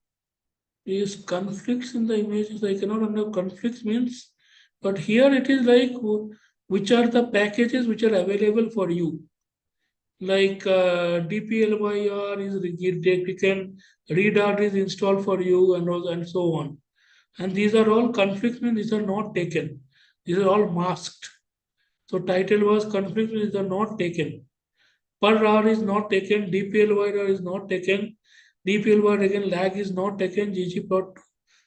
S2: is conflicts in the images. I cannot understand conflicts means, but here it is like which are the packages which are available for you. Like DPLYR is taken, readart is installed for you, and so on. And these are all conflicts means these are not taken. These are all masked. So title was conflicts means these are not taken. Per hour is not taken. DPLYR is not taken. DPLYR again lag is not taken. GG plot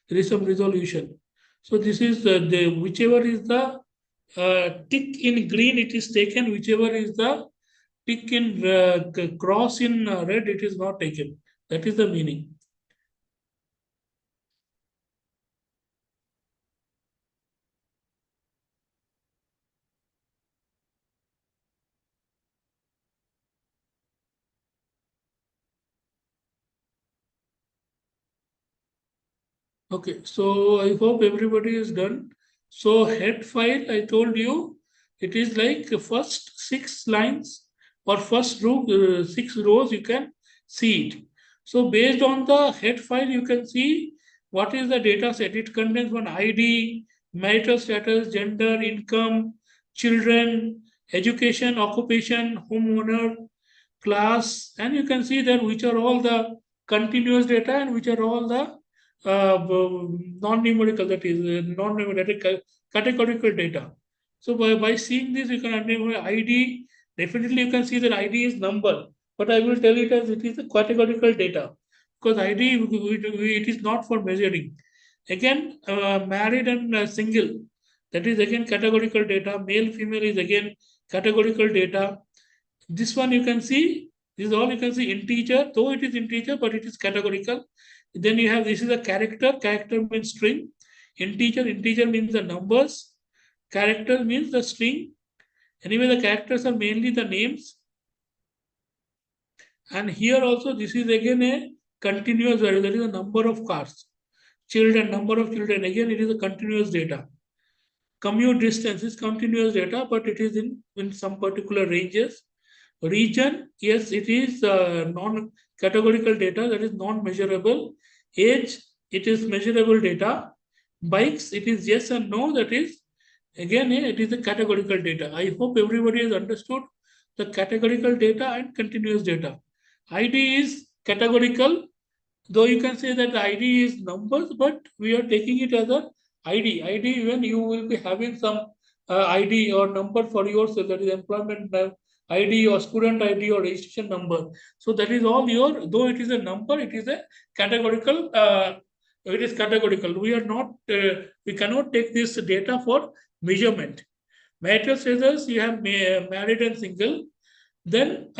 S2: there is some resolution. So this is the whichever is the tick in green it is taken. Whichever is the tick in cross in red it is not taken. That is the meaning. Okay, so I hope everybody is done. So head file, I told you, it is like the first 6 lines or first row, 6 rows, you can see it. So based on the head file, you can see what is the data set. It contains one ID, marital status, gender, income, children, education, occupation, homeowner, class, and you can see that which are all the continuous data and which are all the non-numerical, that is non-numerical categorical data. So by seeing this, you can understand ID. Definitely, you can see that ID is number, but I will tell it as it is a categorical data because ID it is not for measuring. Again, married and single, that is again categorical data. Male, female is again categorical data. This one you can see, this is all you can see integer, though it is integer, but it is categorical. Then you have this is a character, character means string. Integer means the numbers. Character means the string. Anyway, the characters are mainly the names. And here also, this is again a continuous value, that is the number of cars. Children, number of children, again, it is a continuous data. Commute distance is continuous data, but it is in some particular ranges. Region, yes, it is non-categorical data, that is non-measurable. Age, it is measurable data. Bikes, it is yes and no, that is, again, it is a categorical data. I hope everybody has understood the categorical data and continuous data. ID is categorical, though you can say that ID is numbers, but we are taking it as a ID. ID when you will be having some ID or number for yourself, that is employment ID or student ID or registration number. So that is all your, though it is a number, it is a categorical. It is categorical. We are not, we cannot take this data for measurement. Marital status, you have married and single. Then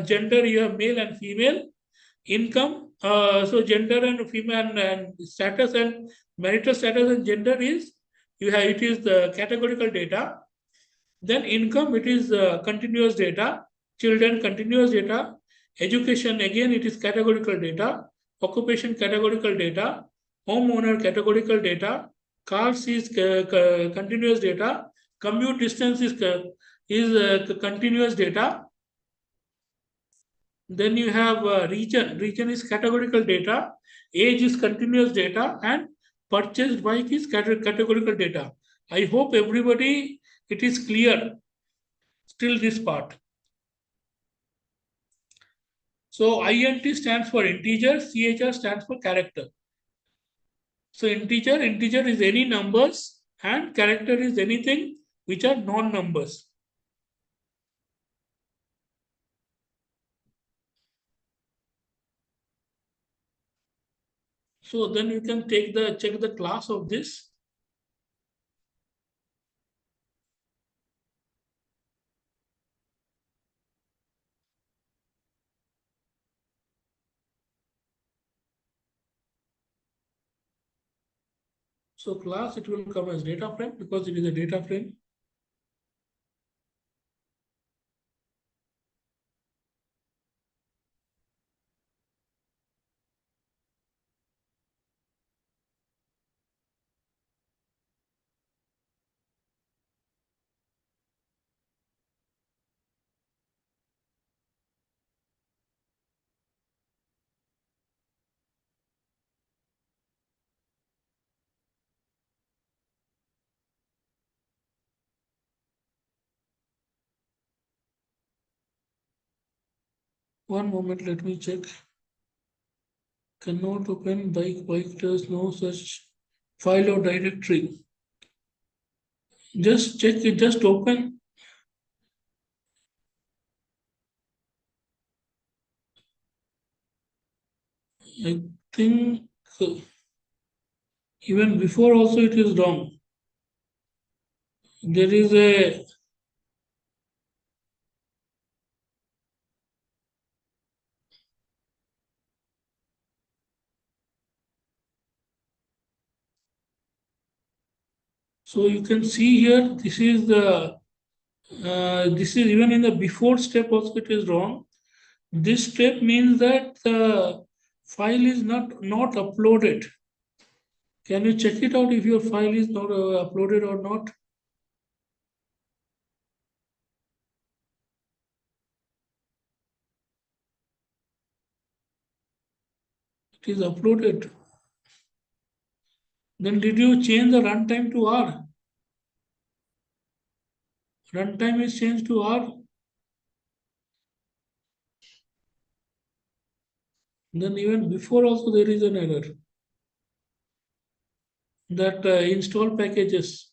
S2: gender, you have male and female. Income, so gender and female and status and marital status and gender is, you have, it is the categorical data. Then income, it is continuous data. Children, continuous data. Education, again, it is categorical data. Occupation, categorical data. Homeowner, categorical data. Cars is continuous data. Commute distance is continuous data. Then you have region. Region is categorical data. Age is continuous data, and purchased bike is categorical data. I hope everybody it is clear still this part. So INT stands for integer, CHR stands for character. So integer is any numbers, and character is anything which are non-numbers. So then you can check the class of this. So class, it will come as data frame because it is a data frame. One moment, let me check. Cannot open bike does no such file or directory. Just check it, just open. I think even before also it is wrong. There is a, so you can see here, this is the, this is even in the before step also it is wrong. This step means that the file is not uploaded. Can you check it out if your file is not uploaded or not? It is uploaded. Then did you change the runtime to R? Runtime is changed to R. Then even before also there is an error. That install packages.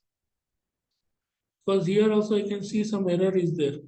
S2: Because here also I can see some error is there.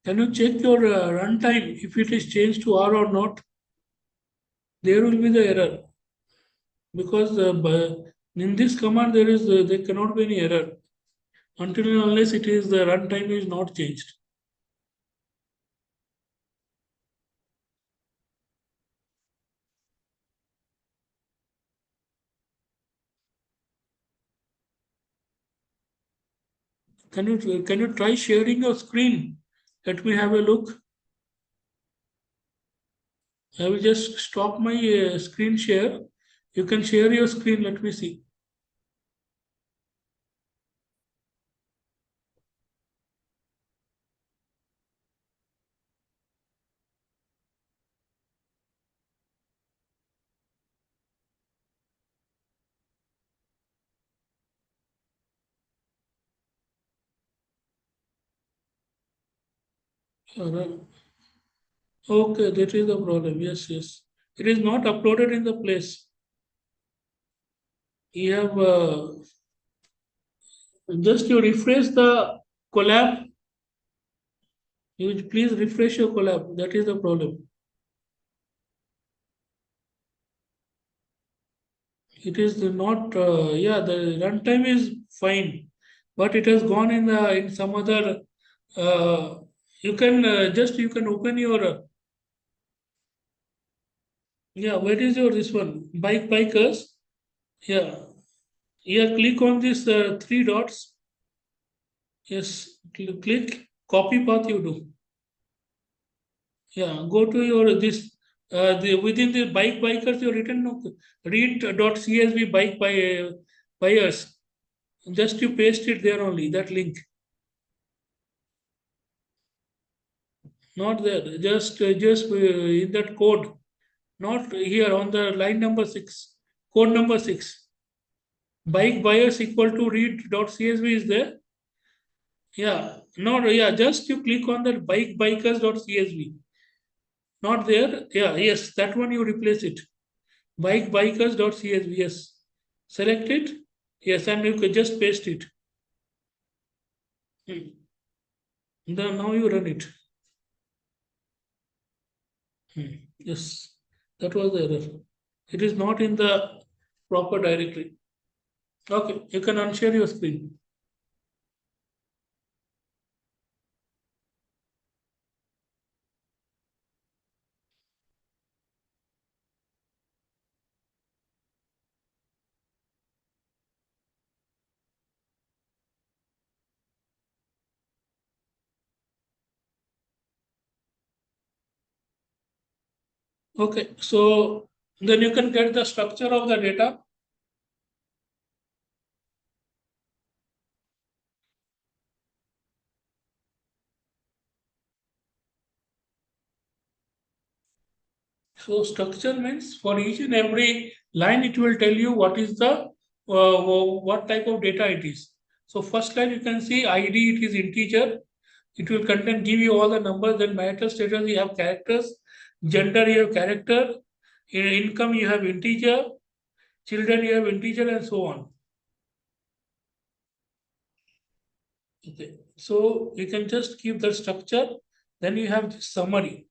S2: Can you check your runtime if it is changed to R or not? There will be the error because in this command there cannot be any error until and unless it is the runtime is not changed. Can you try sharing your screen? Let me have a look. I will just stop my screen share. You can share your screen. Let me see. Uh, Okay, that is the problem. Yes, yes. It is not uploaded in the place. You have just you refresh the collab. You please refresh your collab. That is the problem. It is not. Yeah, the runtime is fine, but it has gone in some other. Uh, you can you can open your. Yeah, where is your this one? Bikers. Yeah, yeah. Click on this three dots. Yes, click copy path. You do. Yeah, go to your this within the bikers you written no, read.csv buyers. Just you paste it there only that link. Not there. Just in that code. Not here on the line number 6. Code number 6. Bike buyers equal to read.csv is there. Yeah. No, yeah. Just you click on that bikers.csv. Not there. Yeah. Yes. That one you replace it. Bikers.csv. Yes. Select it. Yes. And you can just paste it. Hmm. Now you run it. Yes. That was the error. It is not in the proper directory. Okay. You can unshare your screen. Okay, so then you can get the structure of the data. So structure means for each and every line, it will tell you what is the what type of data it is. So first line you can see ID, it is integer. It will contain give you all the numbers. Then marital status you have characters, gender you have character, income you have integer, children you have integer, and so on. Okay, so you can just keep the structure. Then you have the summary.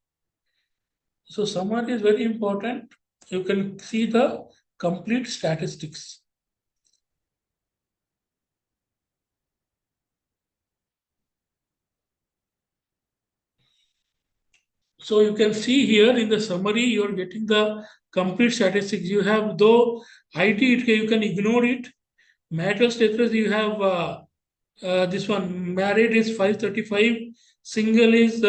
S2: So summary is very important. You can see the complete statistics. So you can see here in the summary, you are getting the complete statistics. You have though IT, you can ignore it. Marital status, you have this one married is 535, single is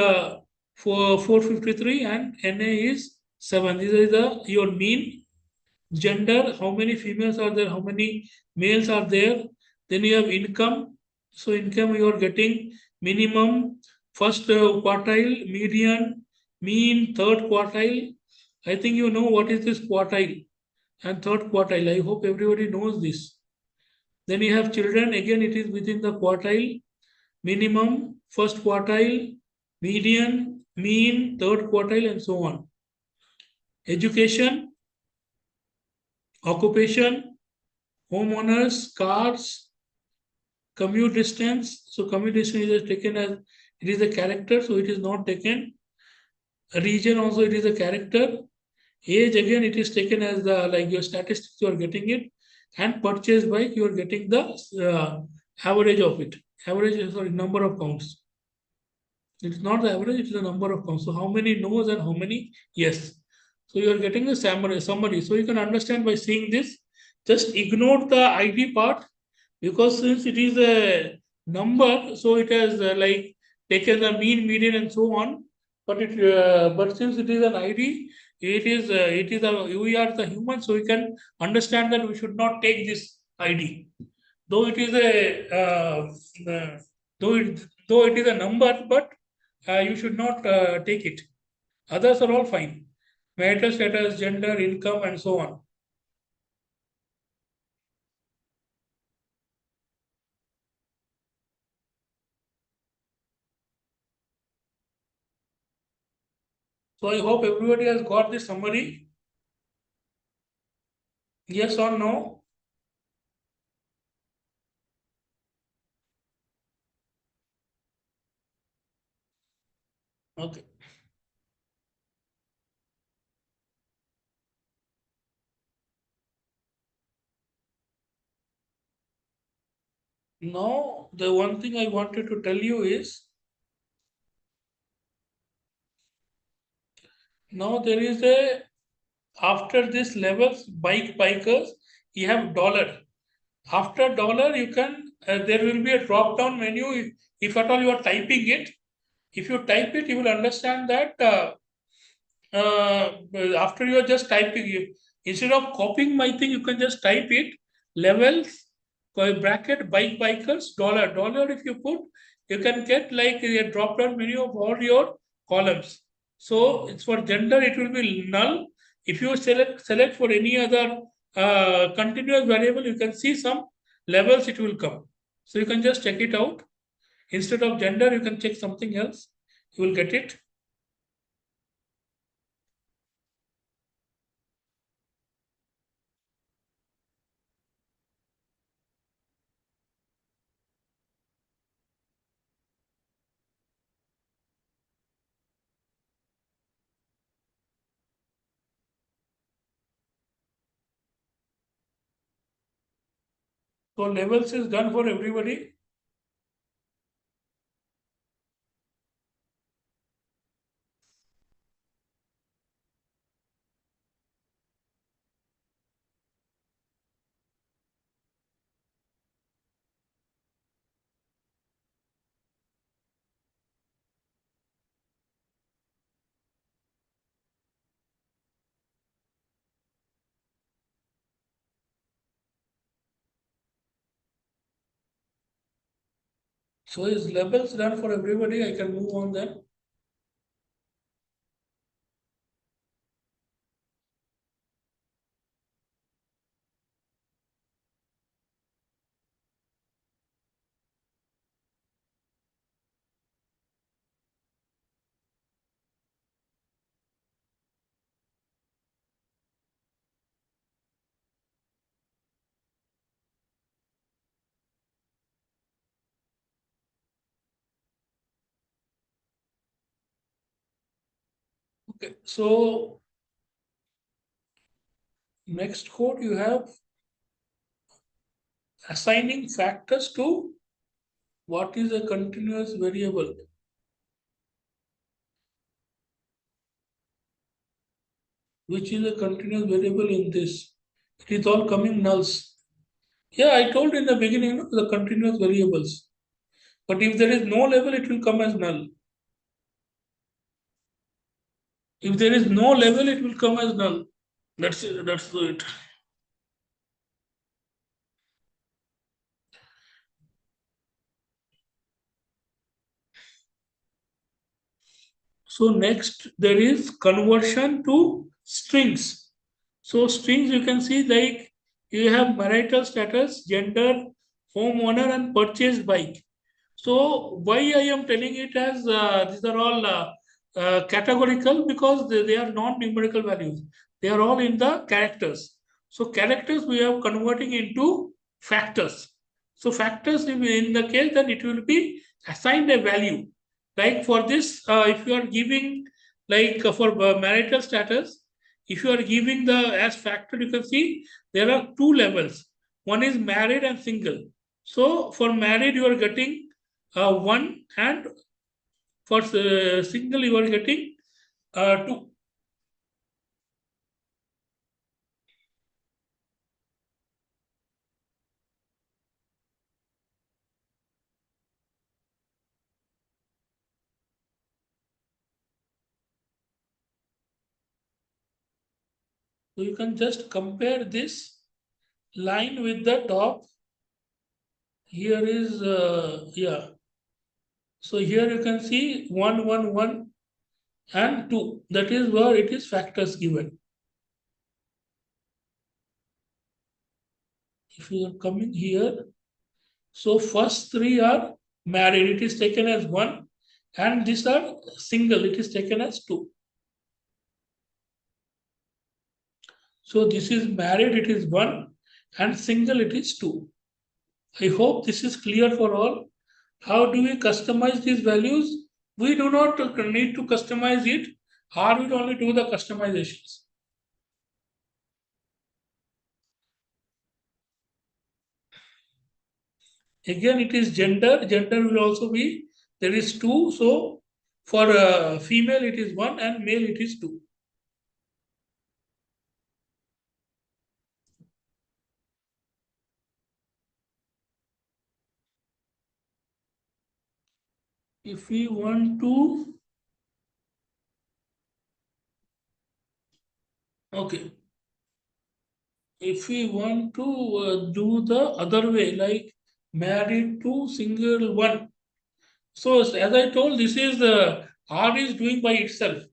S2: 453, and NA is 7. These are the your mean. Gender, how many females are there, how many males are there. Then you have income. So income you are getting minimum, first quartile, median, mean, third quartile. I think you know what is this quartile and third quartile. I hope everybody knows this. Then you have children, again it is within the quartile, minimum, first quartile, median, mean, third quartile, and so on. Education, occupation, homeowners, cars, commute distance. So commute distance is taken as it is a character, so it is not taken. A region also it is a character. Age again it is taken as the like your statistics you are getting it, and purchase bike you are getting the average of it. Average is sorry number of counts. It's not the average, it's the number of counts. So how many no's and how many yes. So you are getting a summary. So you can understand by seeing this. Just ignore the ID part because since it is a number, so it has like taken the mean, median, and so on. But since it is an ID, it is a we are the human, so we can understand that we should not take this ID. Though it is a though it is a number, but you should not take it. Others are all fine. Marital status, gender, income, and so on. So I hope everybody has got this summary. Yes or no? Okay. Now, the one thing I wanted to tell you is now there is a after this levels bikers you have dollar. After dollar you can there will be a drop down menu if at all you are typing it. If you type it, you will understand that after you are just typing it, instead of copying my thing, you can just type it levels bracket bikers dollar. If you put, you can get like a drop down menu of all your columns. So it's for gender, it will be null. If you select for any other continuous variable, you can see some levels it will come. So you can just check it out. Instead of gender, you can check something else. You will get it. So levels is done for everybody. So is labels done for everybody? I can move on then. Okay, so next code you have assigning factors to what is a continuous variable, which is a continuous variable in this. It is all coming nulls. Yeah, I told in the beginning the continuous variables. But if there is no label, it will come as null. If there is no label, it will come as null. That's it. That's it. So next there is conversion to strings. So strings you can see like you have marital status, gender, homeowner and purchased bike. So why I am telling it as these are all categorical because they are non-numerical values. They are all in the characters. So characters we are converting into factors. So factors in the case then it will be assigned a value. Like for this, if you are giving like for marital status, if you are giving the as factor, you can see there are two levels. One is married and single. So for married, you are getting one, and for single, you are getting two. So you can just compare this line with the top. Here is yeah. So here you can see 1, 1, 1 and 2. That is where it is factors given. If you are coming here, so first three are married, it is taken as 1, and these are single, it is taken as 2. So this is married, it is 1, and single, it is 2. I hope this is clear for all. How do we customize these values? We do not need to customize it, or we only do the customizations. Again, it is gender. Gender will also be, there is 2. So for female, it is 1, and male, it is 2. If we want to, okay, if we want to do the other way, like married to single 1. So as I told, this is R is doing by itself.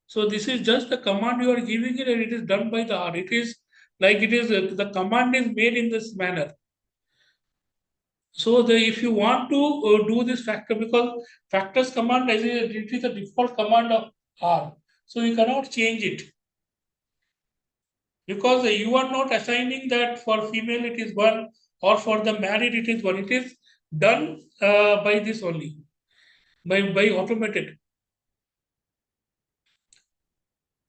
S2: So this is just a command you are giving it, and it is done by the R. It is like it is the command is made in this manner. So if you want to do this factor, because factors command it is a default command of R, so you cannot change it because you are not assigning that for female it is 1 or for the married it is 1. It is done by this only, by automated.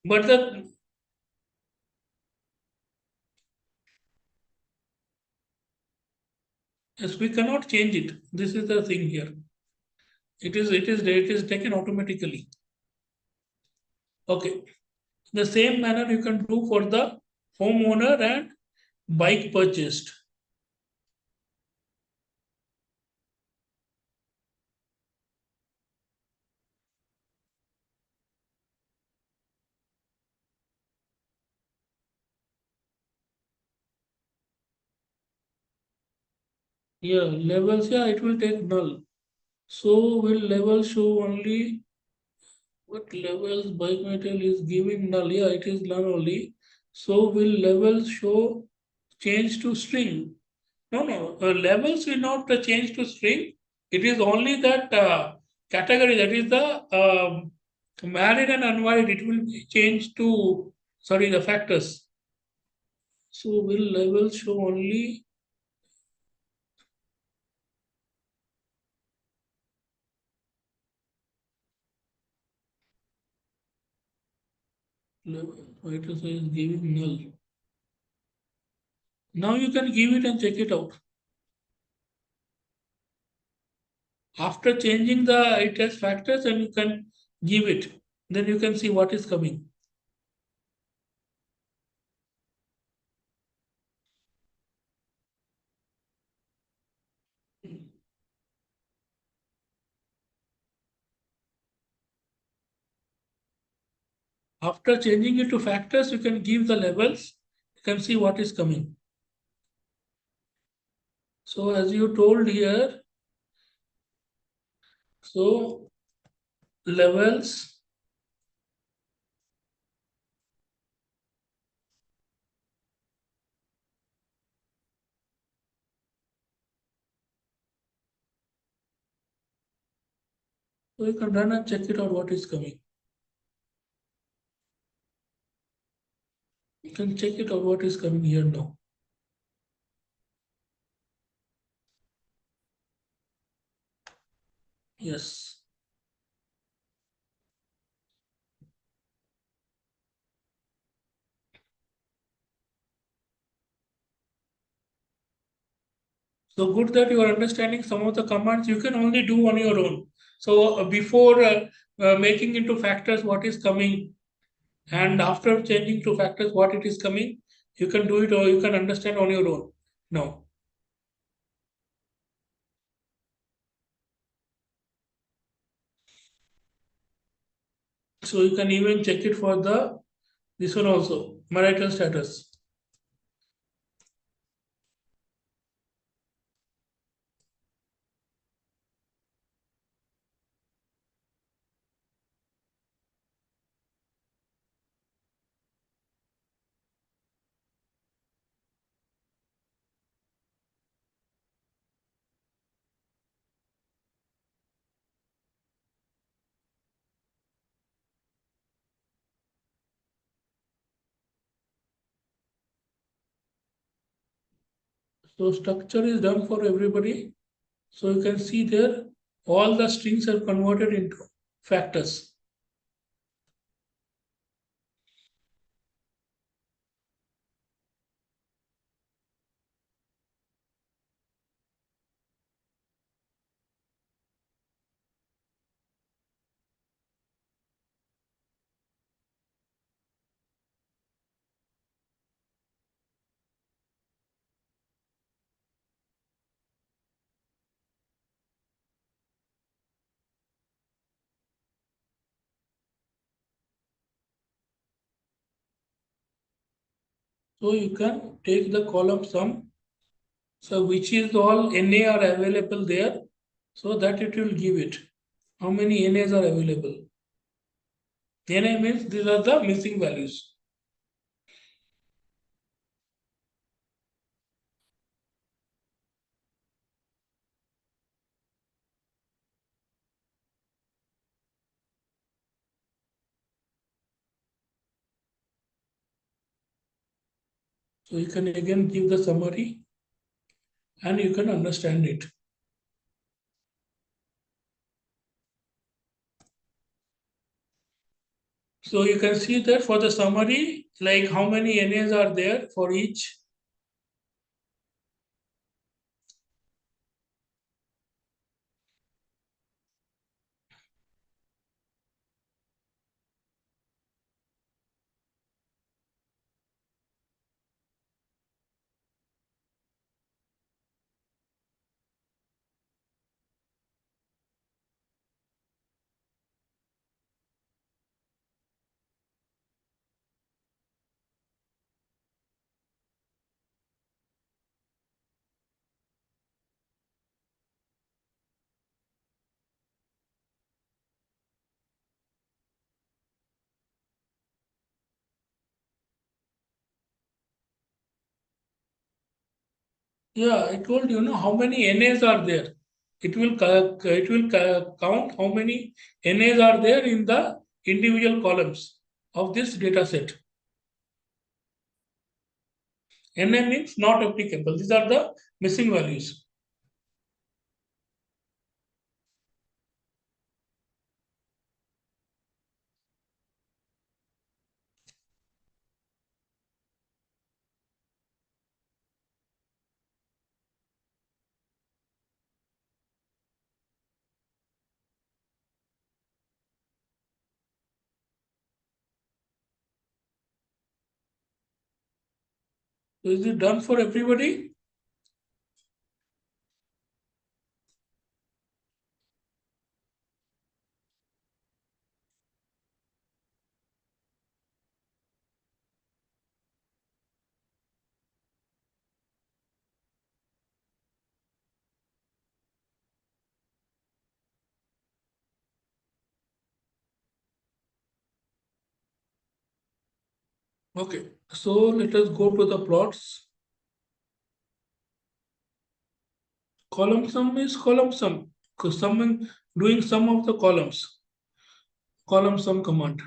S2: But the yes, we cannot change it. This is the thing here. It is taken automatically. Okay. The same manner you can do for the homeowner and bike purchased. Yeah, levels, yeah, it will take null. So will level show only what levels bike metal is giving null? Yeah, it is null only. So will levels show change to string? No, no. Levels will not change to string. It is only that category, that is the married and unmarried. It will be changed to, sorry, the factors. So will levels show only level? It is giving null. Now you can give it and check it out. After changing the it as factors, and you can give it. Then you can see what is coming. After changing it to factors, you can give the levels. You can see what is coming. So as you told here, so levels, so you can run and check it out what is coming. You can check it out what is coming here now. Yes. So good that you are understanding some of the commands you can only do on your own. So before making into factors what is coming, and after changing to factors what it is coming, you can do it or you can understand on your own now. So you can even check it for the this one also, marital status. So structure is done for everybody. So you can see there all the strings are converted into factors. So you can take the column sum, so which is all NA are available there, so that it will give it. How many NAs are available? NA means these are the missing values. So you can again give the summary and you can understand it. So you can see that for the summary, like how many NAs are there for each. Yeah, I told you, how many NAs are there. It will count how many NAs are there in the individual columns of this data set. NA means not applicable. These are the missing values. So is it done for everybody? Okay, so let us go to the plots. Column sum is column sum. Sum doing sum of the columns. Column sum command.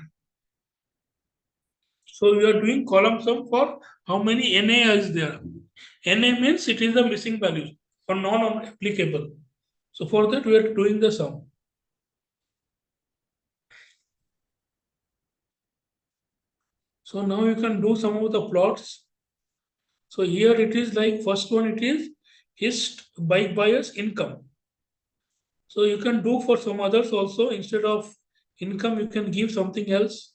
S2: So we are doing column sum for how many NA is there. NA means it is the missing value or non-applicable. So for that we are doing the sum. So now you can do some of the plots. So here it is like first one it is hist bike buyers income. So you can do for some others also instead of income you can give something else.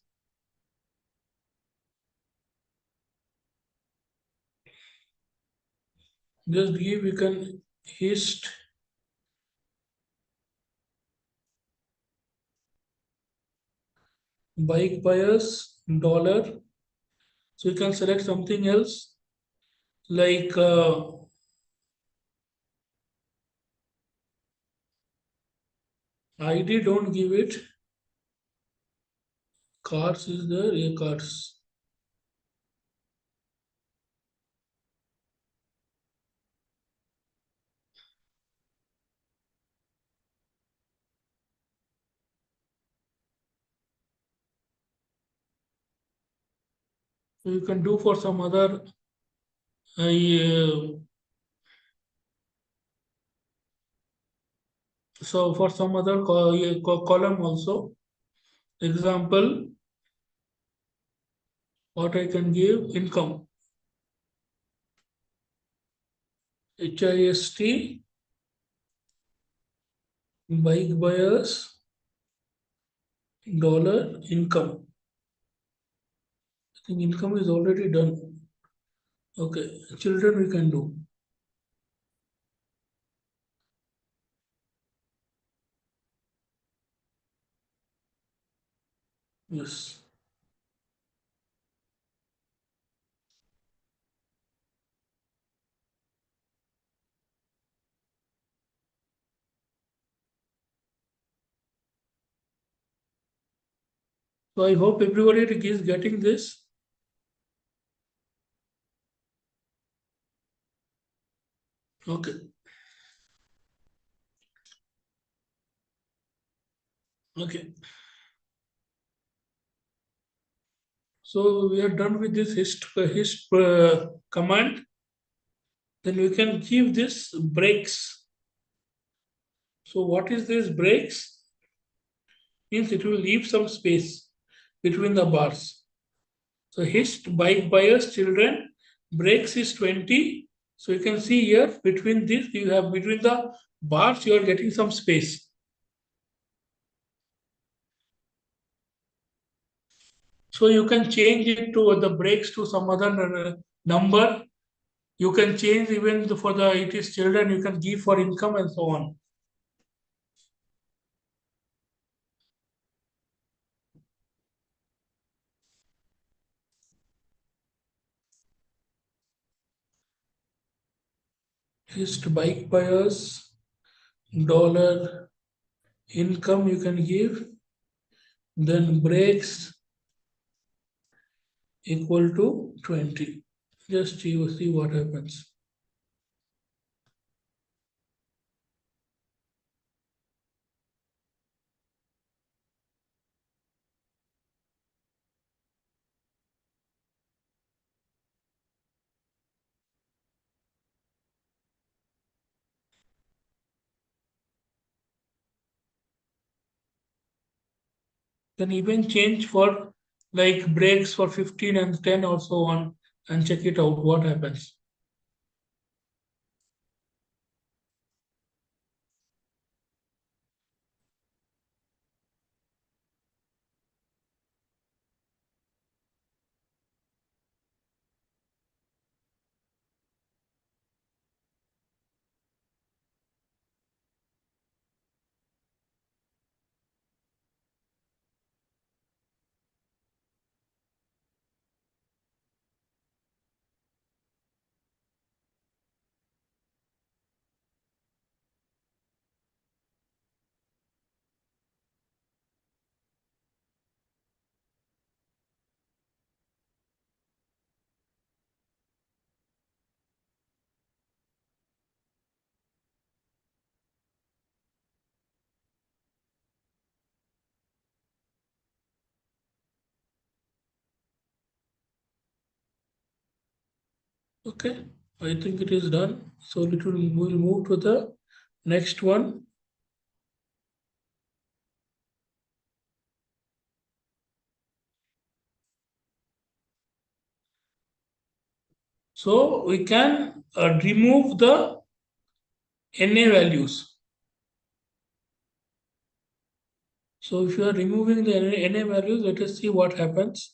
S2: Just give you can hist bike buyers dollar. So you can select something else like ID. Don't give it. Cards is there. Yeah, cards. So you can do for some other. Uh, so for some other column also. Example, what I can give income. HIST bike buyers dollar income. I think income is already done. Okay, children we can do. Yes. So I hope everybody is getting this. Okay. Okay. So we are done with this hist command. Then we can give this breaks. So what is this breaks? Means it will leave some space between the bars. So hist bike buyers children breaks is 20. So you can see here between this you have between the bars you are getting some space. So you can change it to the breaks to some other number. You can change even for the it is children you can give for income and so on. Hist bike buyers dollar income you can give, then breaks equal to 20. Just see what happens. Can even change for like breaks for 15 and 10 or so on and check it out what happens. Okay, I think it is done. So we'll move to the next one. So we can remove the NA values. So if you are removing the NA values, let us see what happens.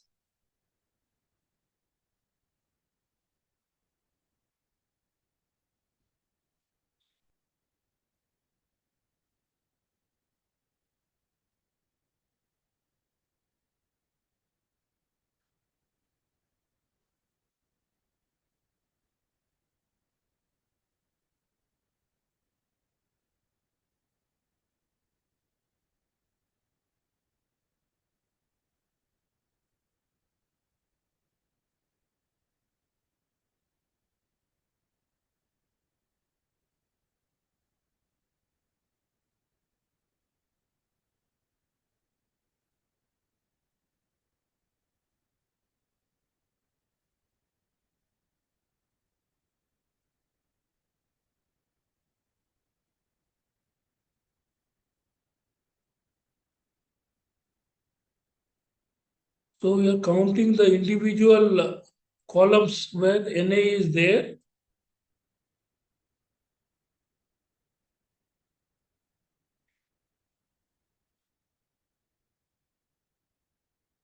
S2: So we are counting the individual columns where NA is there.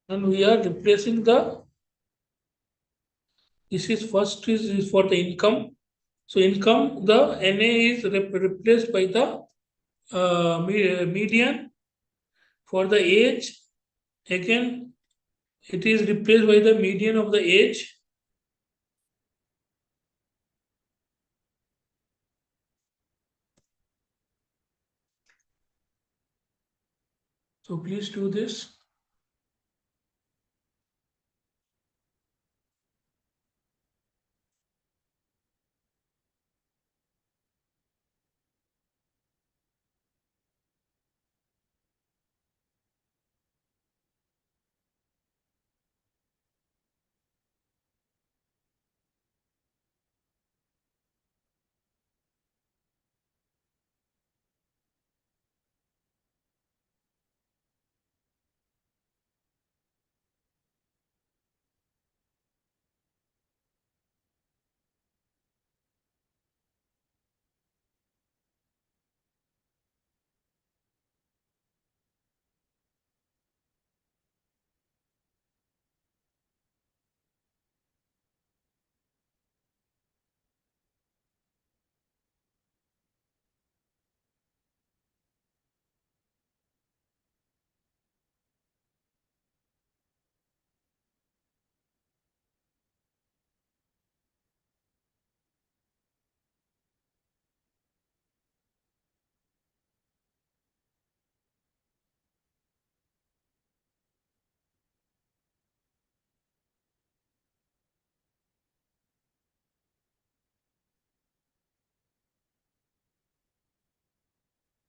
S2: And we are replacing this is first is for the income. So income, the NA is replaced by the median. For the age, again, it is replaced by the median of the age. So please do this.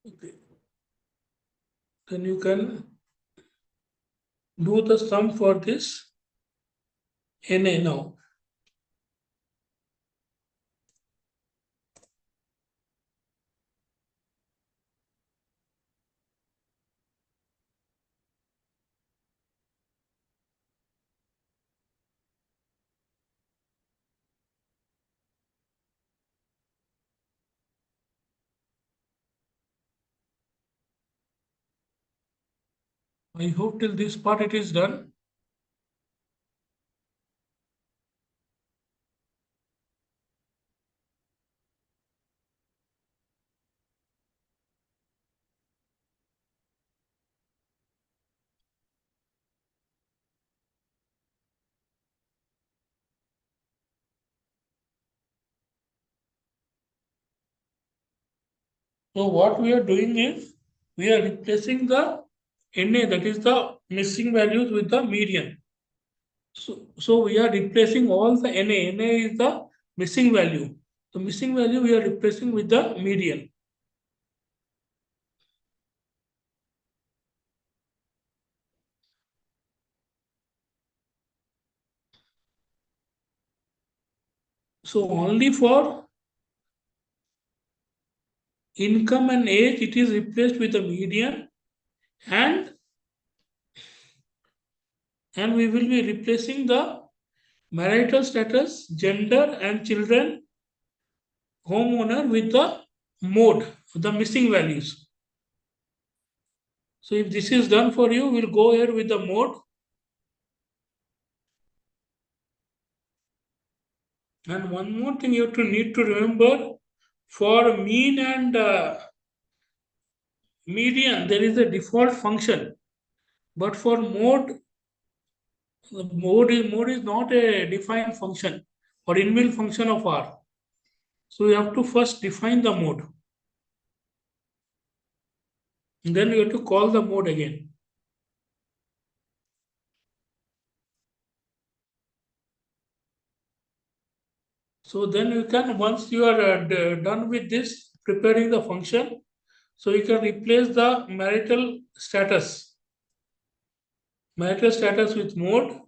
S2: Okay. Then you can do the sum for this NA now. I hope till this part it is done. So what we are doing is we are replacing the NA, that is the missing values, with the median. So we are replacing all the NA. NA is the missing value. The missing value we are replacing with the median. So only for income and age it is replaced with the median, and we will be replacing the marital status, gender and children, homeowner with the mode, the missing values. So if this is done for you, we'll go ahead with the mode. And one more thing you have to need to remember, for mean and median, there is a default function. But for mode, mode is not a defined function or inbuilt function of R. So you have to first define the mode. And then you have to call the mode again. So then you can, once you are done with this, preparing the function, so you can replace the marital status with mode,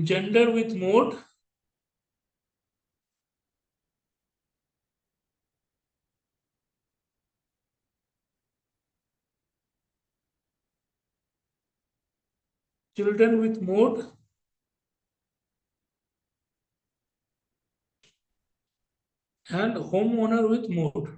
S2: gender with mode, children with mode, and homeowner with mode.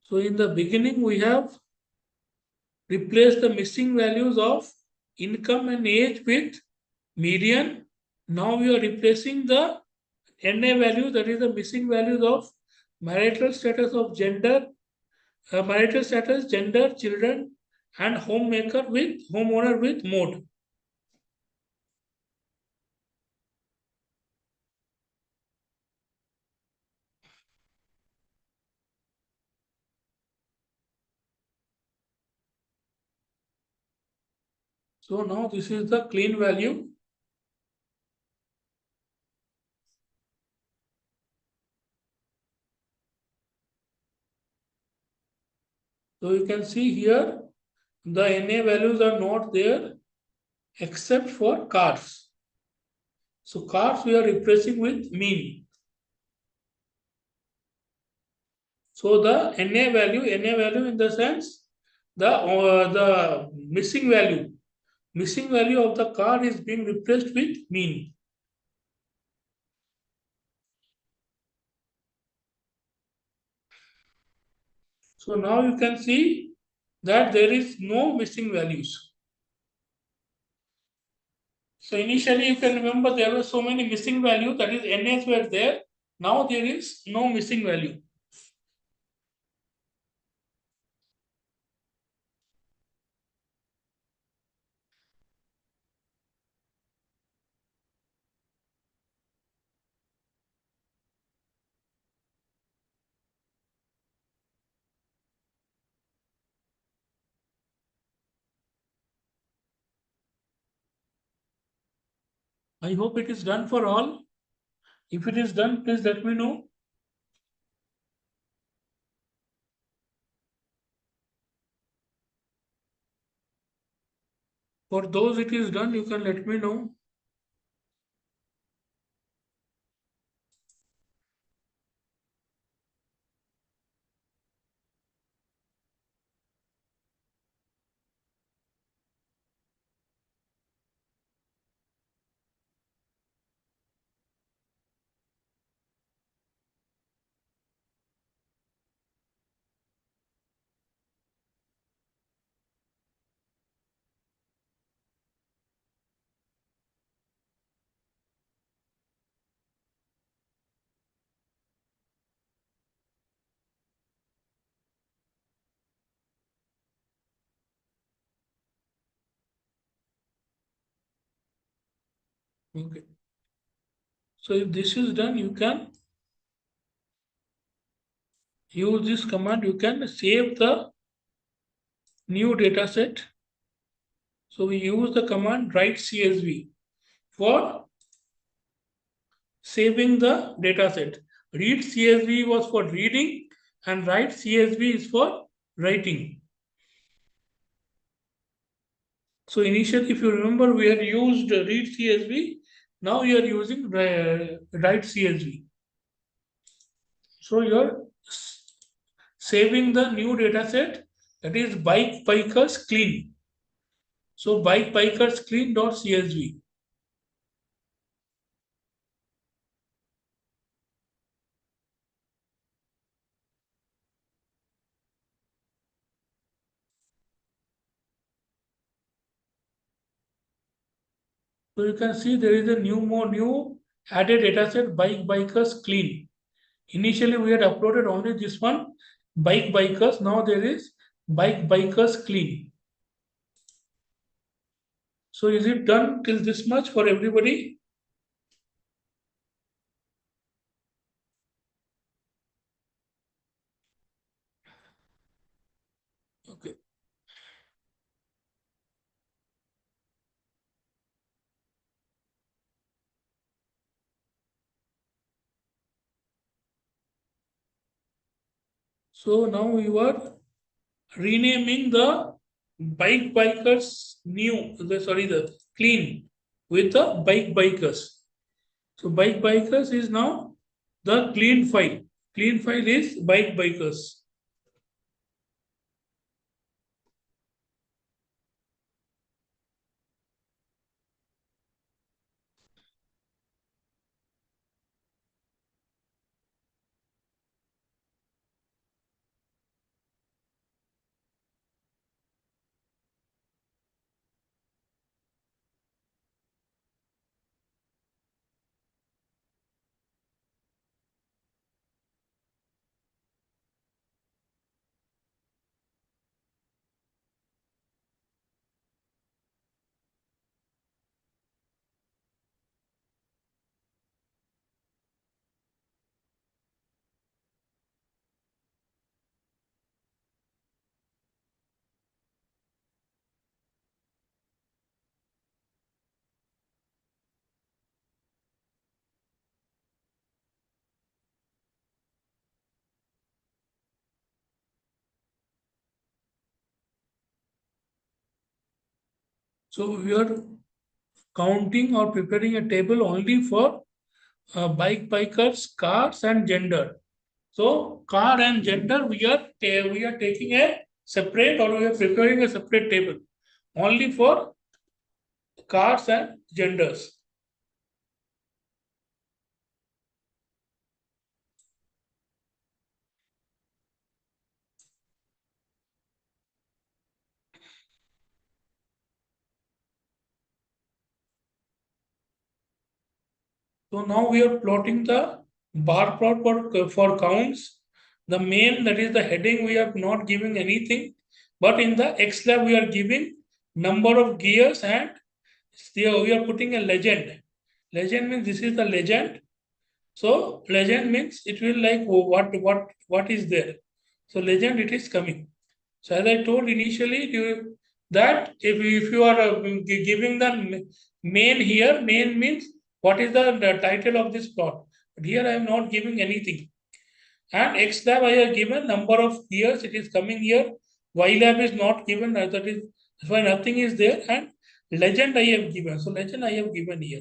S2: So in the beginning, we have replaced the missing values of income and age with median. Now we are replacing the NA value, that is the missing values of marital status of gender, marital status, gender, children, and homeowner with mode. So now this is the clean value. So you can see here the NA values are not there except for cars. So cars we are replacing with mean. So the NA value in the sense the missing value of the car is being replaced with mean. So now you can see that there is no missing values. So initially you can remember there were so many missing values, that is NAs were there. Now there is no missing value. I hope it is done for all. If it is done, please let me know. For those it is done, you can let me know. Okay. So if this is done, you can use this command. You can save the new data set. So we use the command write CSV for saving the data set. Read CSV was for reading and write CSV is for writing. So initially, if you remember, we had used read CSV. Now you are using write CSV. So you're saving the new data set, that is bike bikers clean. So bike bikers clean.csv. So you can see there is a new added data set bike bikers clean. Initially we had uploaded only this one bike bikers. Now there is bike bikers clean. So is it done till this much for everybody? Okay. So now we are renaming the bike bikers the clean with the bike bikers. So bike bikers is now the clean file. Clean file is bike bikers. So we are counting or preparing a table only for bike bikers, cars and gender. So car and gender we are taking a separate or we are preparing a separate table only for cars and genders. So now we are plotting the bar plot for counts. The main, that is the heading, we are not giving anything, but in the X lab we are giving number of gears and here we are putting a legend. Legend means this is the legend. So legend means it will like what is there. So legend it is coming. So as I told initially, that if you are giving the main here, main means what is the title of this plot. But here I am not giving anything. And X lab I have given number of years it is coming here. Y lab is not given. That is why nothing is there. And legend I have given. So legend I have given here.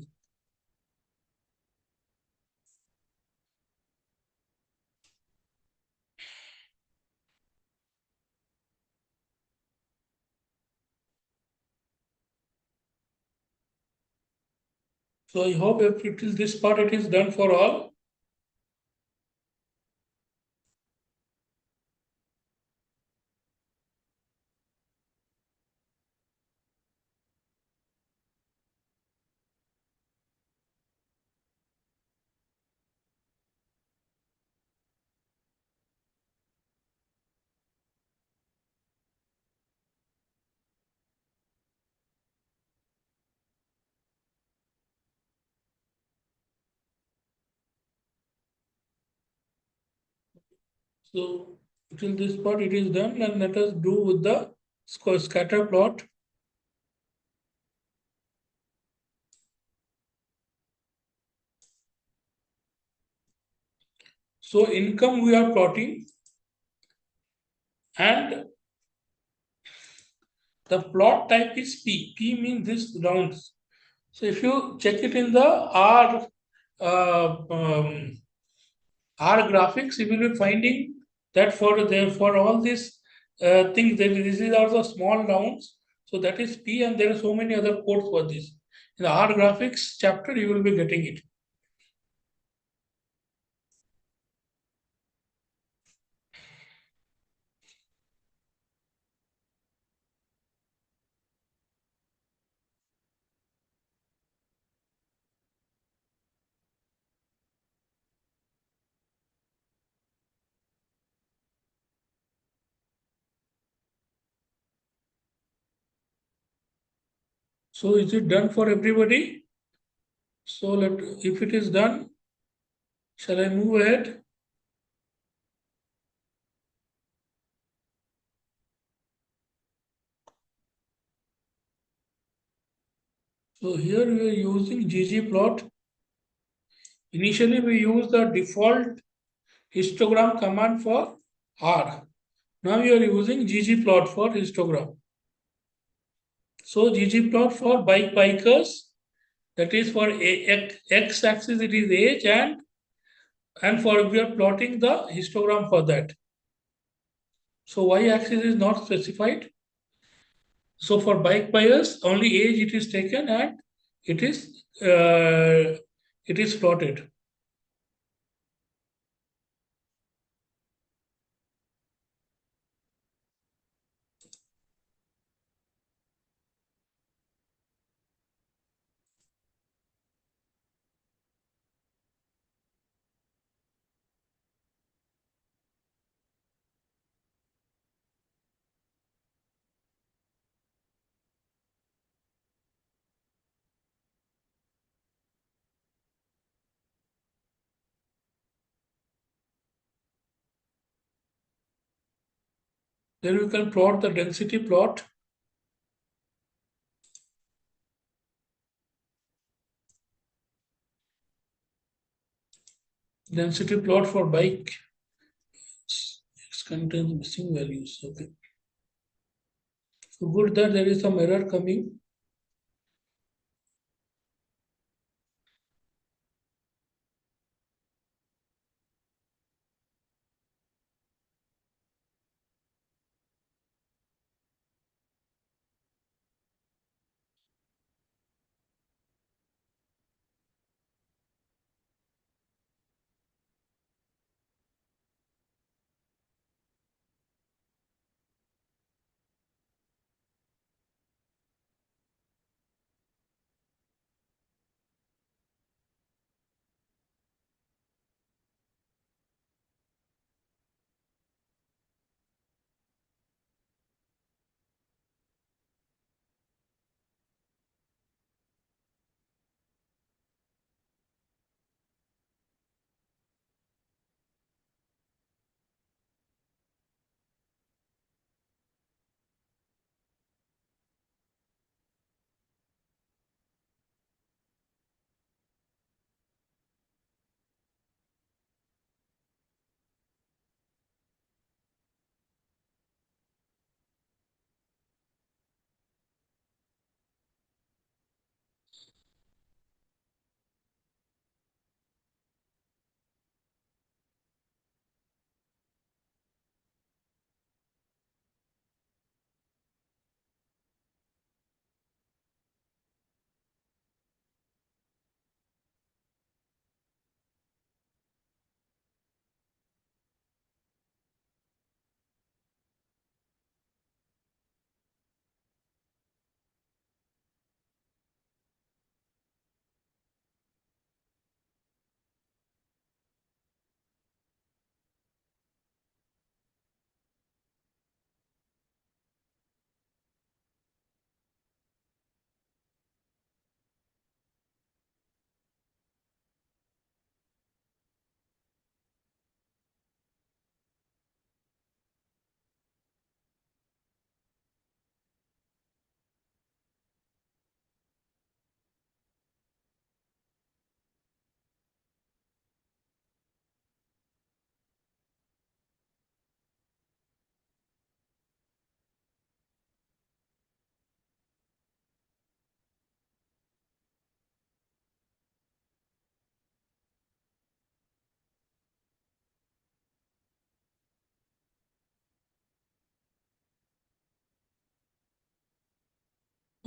S2: So I hope if it is this part it is done for all. So till this part it is done, and let us do with the scatter plot. So income we are plotting, and the plot type is P. P means this rounds. So if you check it in the uh, um, R graphics, you will be finding that for all these things, this is also small rounds. So that is P, and there are so many other codes for this. In the R graphics chapter, you will be getting it. So is it done for everybody? So if it is done, shall I move ahead? So here we are using ggplot. Initially we use the default histogram command for R. Now we are using ggplot for histogram. So ggplot for bikers, that is for x-axis it is age, and for we are plotting the histogram for that. So y-axis is not specified. So for bike buyers, only age it is taken, and it is uh, it is plotted. Then we can plot the density plot. Density plot for bike. It contains missing values. Okay. So good that there is some error coming.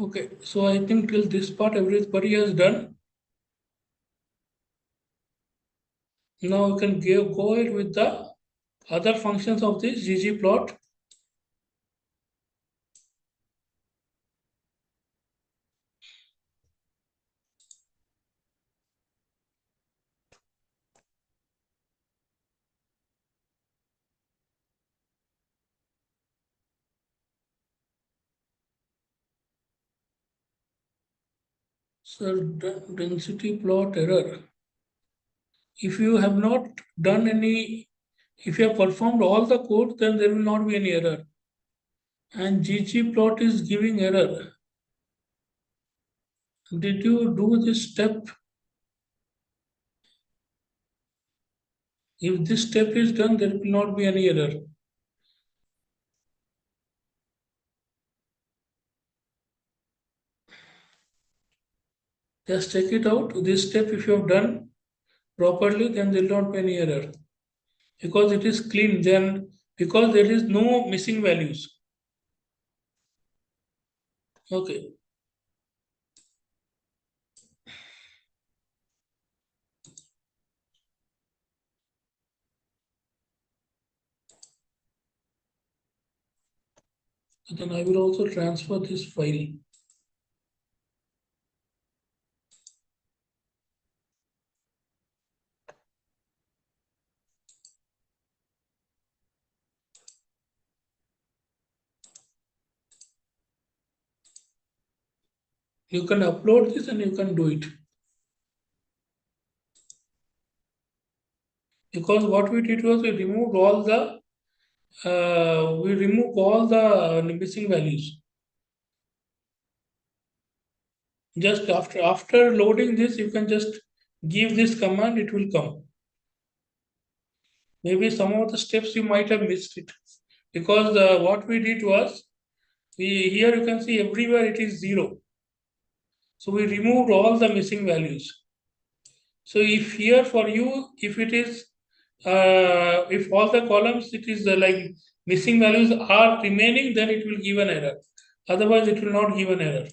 S2: Okay, so I think till this part everybody has done. Now we can go ahead with the other functions of this ggplot. So density plot error. If you have not done any, if you have performed all the code, then there will not be any error. And ggplot is giving error. Did you do this step? If this step is done, there will not be any error. Just check it out. This step, if you have done properly, then there will not be any error. Because it is clean, then because there is no missing values. Okay. So then I will also transfer this file. You can upload this and you can do it. Because what we did was we removed all the missing values. Just after loading this, you can just give this command, it will come. Maybe some of the steps you might have missed it. Because what we did was, here you can see everywhere it is 0. So we removed all the missing values. So if here for you, if it is, if all the columns, it is like missing values are remaining, then it will give an error. Otherwise, it will not give an error.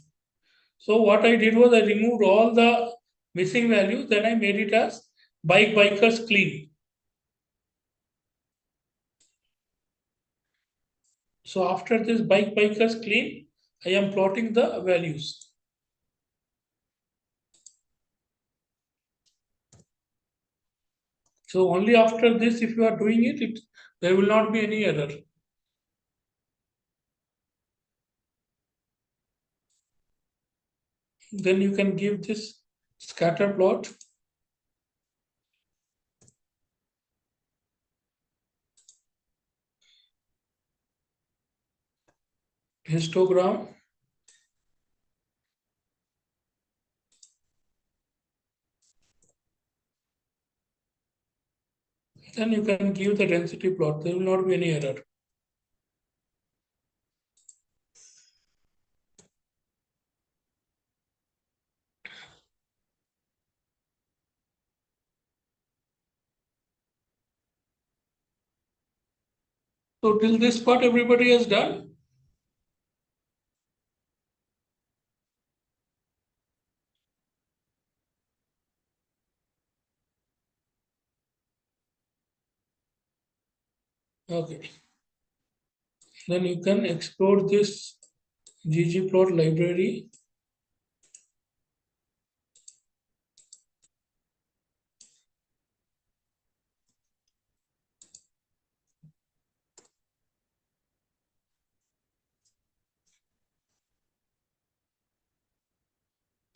S2: So what I did was I removed all the missing values, then I made it as bikers clean. So after this bikers clean, I am plotting the values. So only after this, if you are doing it, there will not be any error. Then you can give this scatter plot, histogram. Then you can give the density plot. There will not be any error. So till this part, everybody has done. Okay. Then you can explore this ggplot library.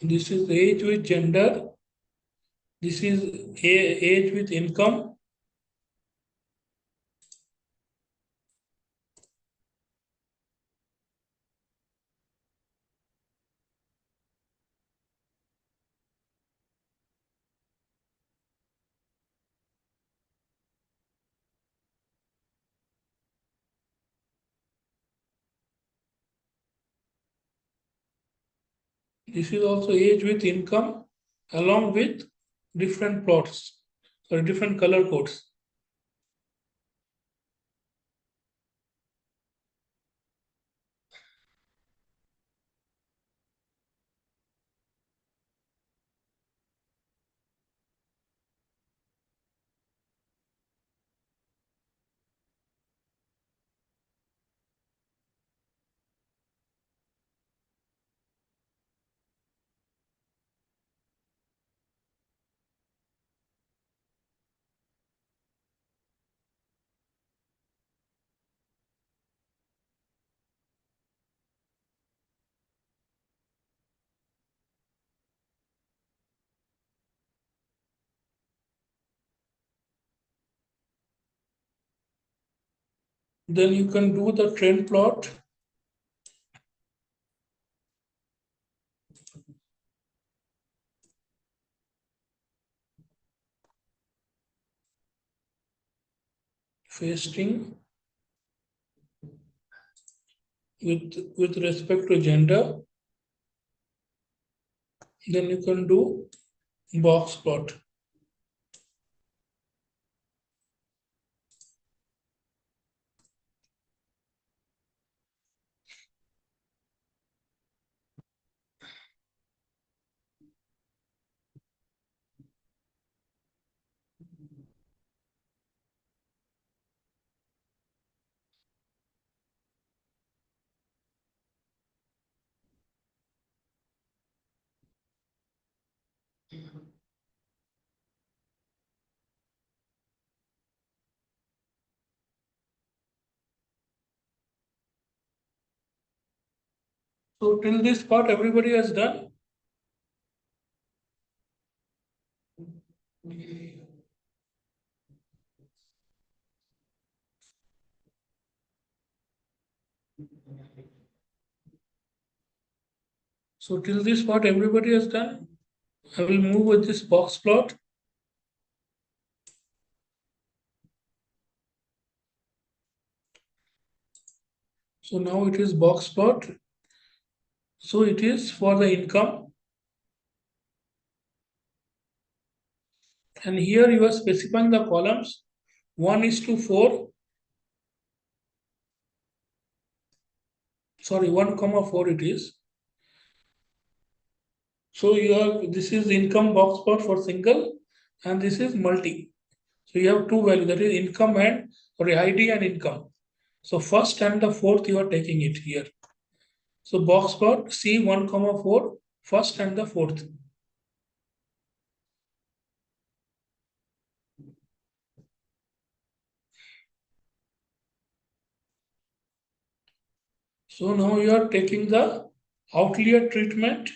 S2: This is age with gender. This is age with income. This is also age with income along with different plots or different color codes. Then you can do the trend plot. Fasting with respect to gender. Then you can do box plot. So till this part, everybody has done. So till this part, everybody has done. I will move with this box plot. So now it is box plot. So it is for the income. And here you are specifying the columns 1:4. Sorry, 1,4 it is. So you have, this is income box plot for single and this is multi. So you have two values, that is income and, sorry, ID and income. So first and the fourth you are taking it here. So box plot C 1,4, first and the fourth. So now you are taking the outlier treatment.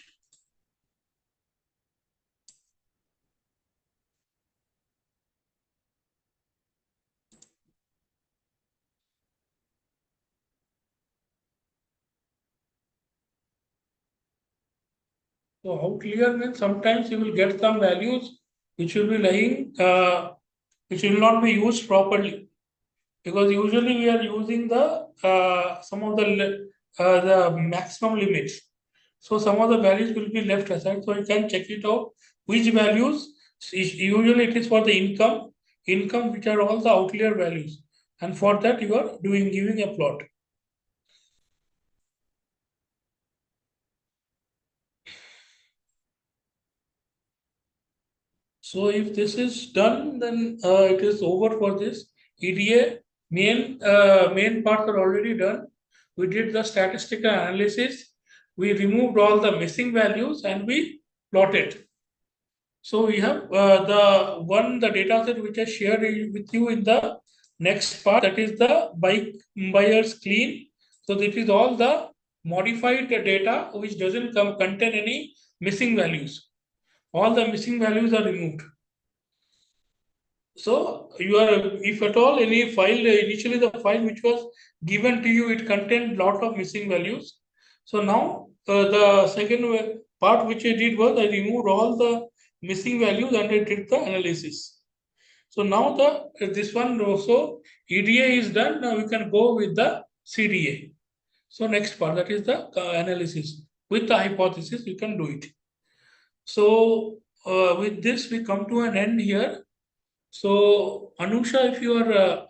S2: So outlier means sometimes you will get some values which will be lying, which will not be used properly, because usually we are using the some of the maximum limits. So some of the values will be left aside. So you can check it out which values. Usually it is for the income which are all the outlier values, and for that you are giving a plot. So if this is done, then it is over for this EDA. Main parts are already done. We did the statistical analysis. We removed all the missing values and we plotted. So we have the data set which I shared with you in the next part, that is the buyers clean. So this is all the modified data which doesn't contain any missing values. All the missing values are removed. So you are, if at all any file, initially the file which was given to you, it contained lot of missing values. So now the second part which I did was I removed all the missing values and I did the analysis. So now the this one also EDA is done. Now we can go with the CDA. So next part, that is the analysis with the hypothesis. You can do it. So with this we come to an end here. So, Anusha, if you are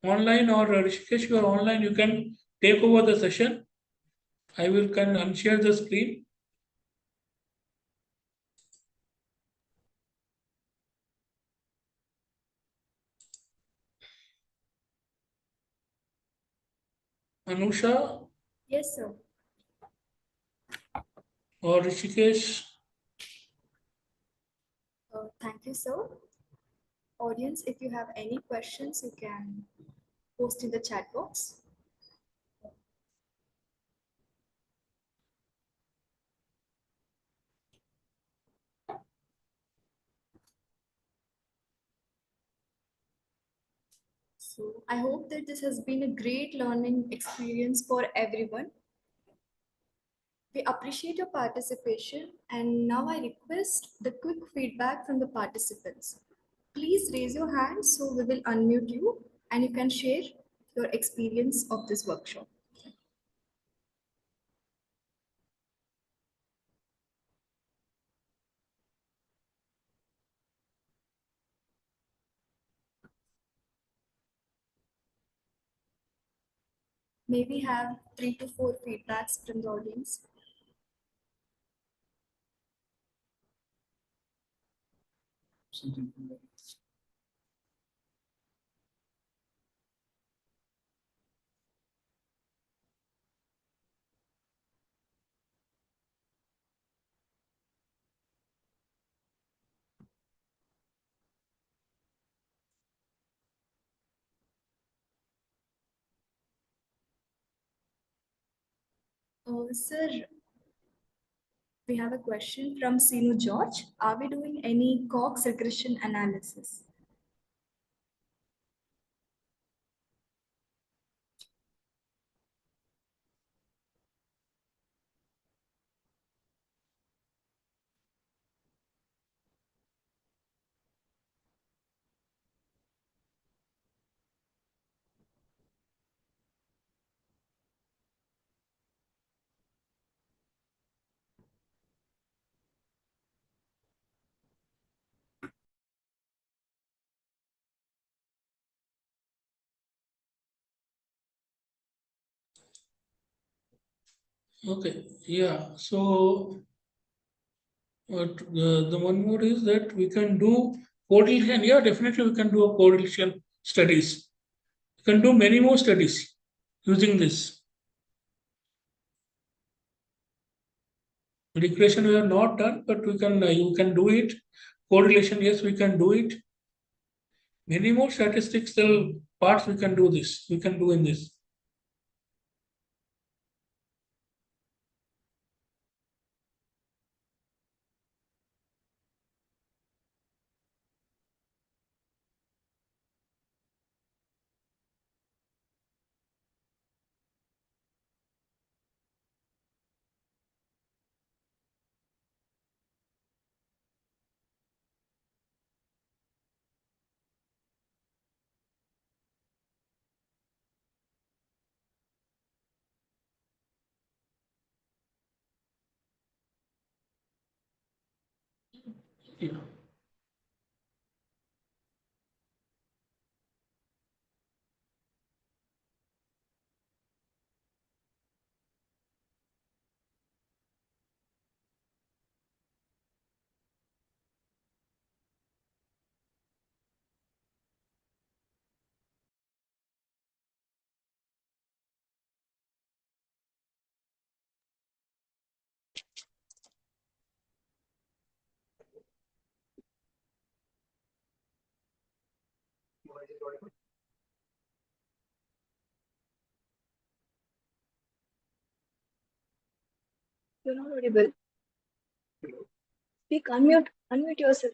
S2: online, or Rishikesh, you are online, you can take over the session. I will can unshare the screen. Anusha
S1: Yes, sir.
S2: or Rishikesh.
S1: Thank you, sir. Audience, if you have any questions, you can post in the chat box. So I hope that this has been a great learning experience for everyone. We appreciate your participation, and now I request the quick feedback from the participants. Please raise your hand so we will unmute you and you can share your experience of this workshop. Maybe have 3 to 4 feedbacks from the audience. Sir, we have a question from Sinu George. Are we doing any Cox regression analysis?
S2: Okay, yeah. So the one more is that we can do correlation. Yeah, definitely we can do a correlation studies. We can do many more studies using this. Regression we have not done, but we can you can do it. Correlation, yes, we can do it. Many more statistical parts we can do this. We can do in this. Yeah.
S1: You're not audible. Speak, unmute yourself.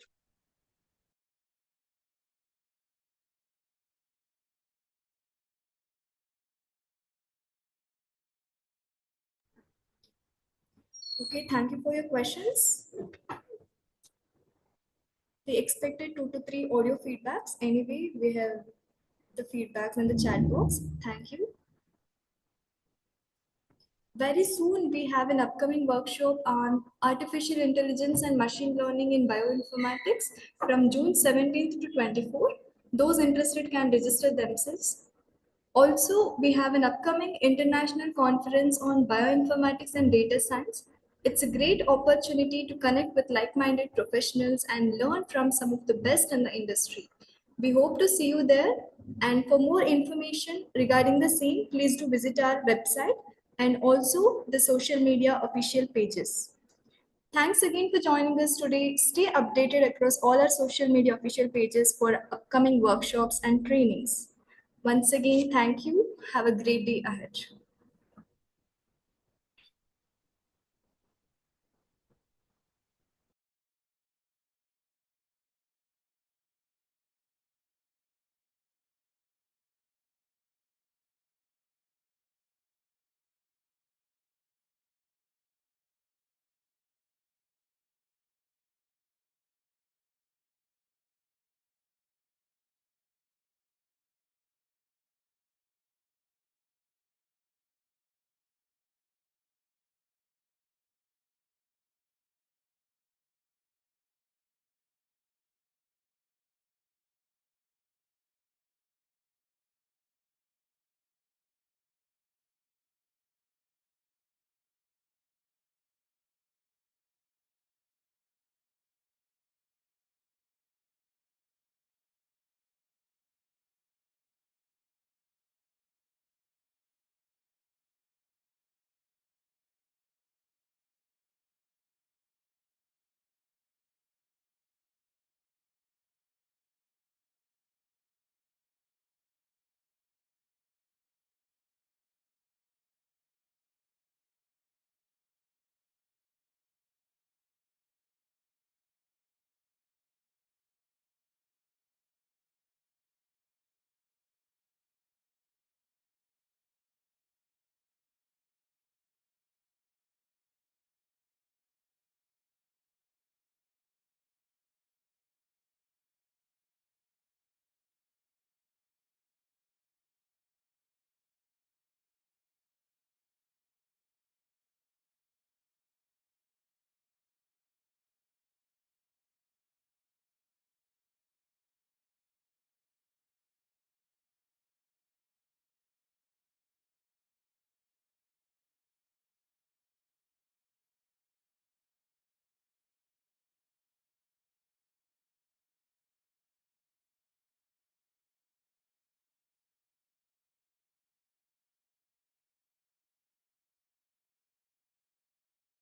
S1: Okay, thank you for your questions. We expected 2 to 3 audio feedbacks. Anyway, we have the feedbacks in the chat box. Thank you. Very soon, we have an upcoming workshop on artificial intelligence and machine learning in bioinformatics from June 17th to 24th. Those interested can register themselves. Also, we have an upcoming international conference on bioinformatics and data science. It's a great opportunity to connect with like-minded professionals and learn from some of the best in the industry. We hope to see you there. And for more information regarding the same, please do visit our website and also the social media official pages. Thanks again for joining us today. Stay updated across all our social media official pages for upcoming workshops and trainings. Once again, thank you. Have a great day ahead.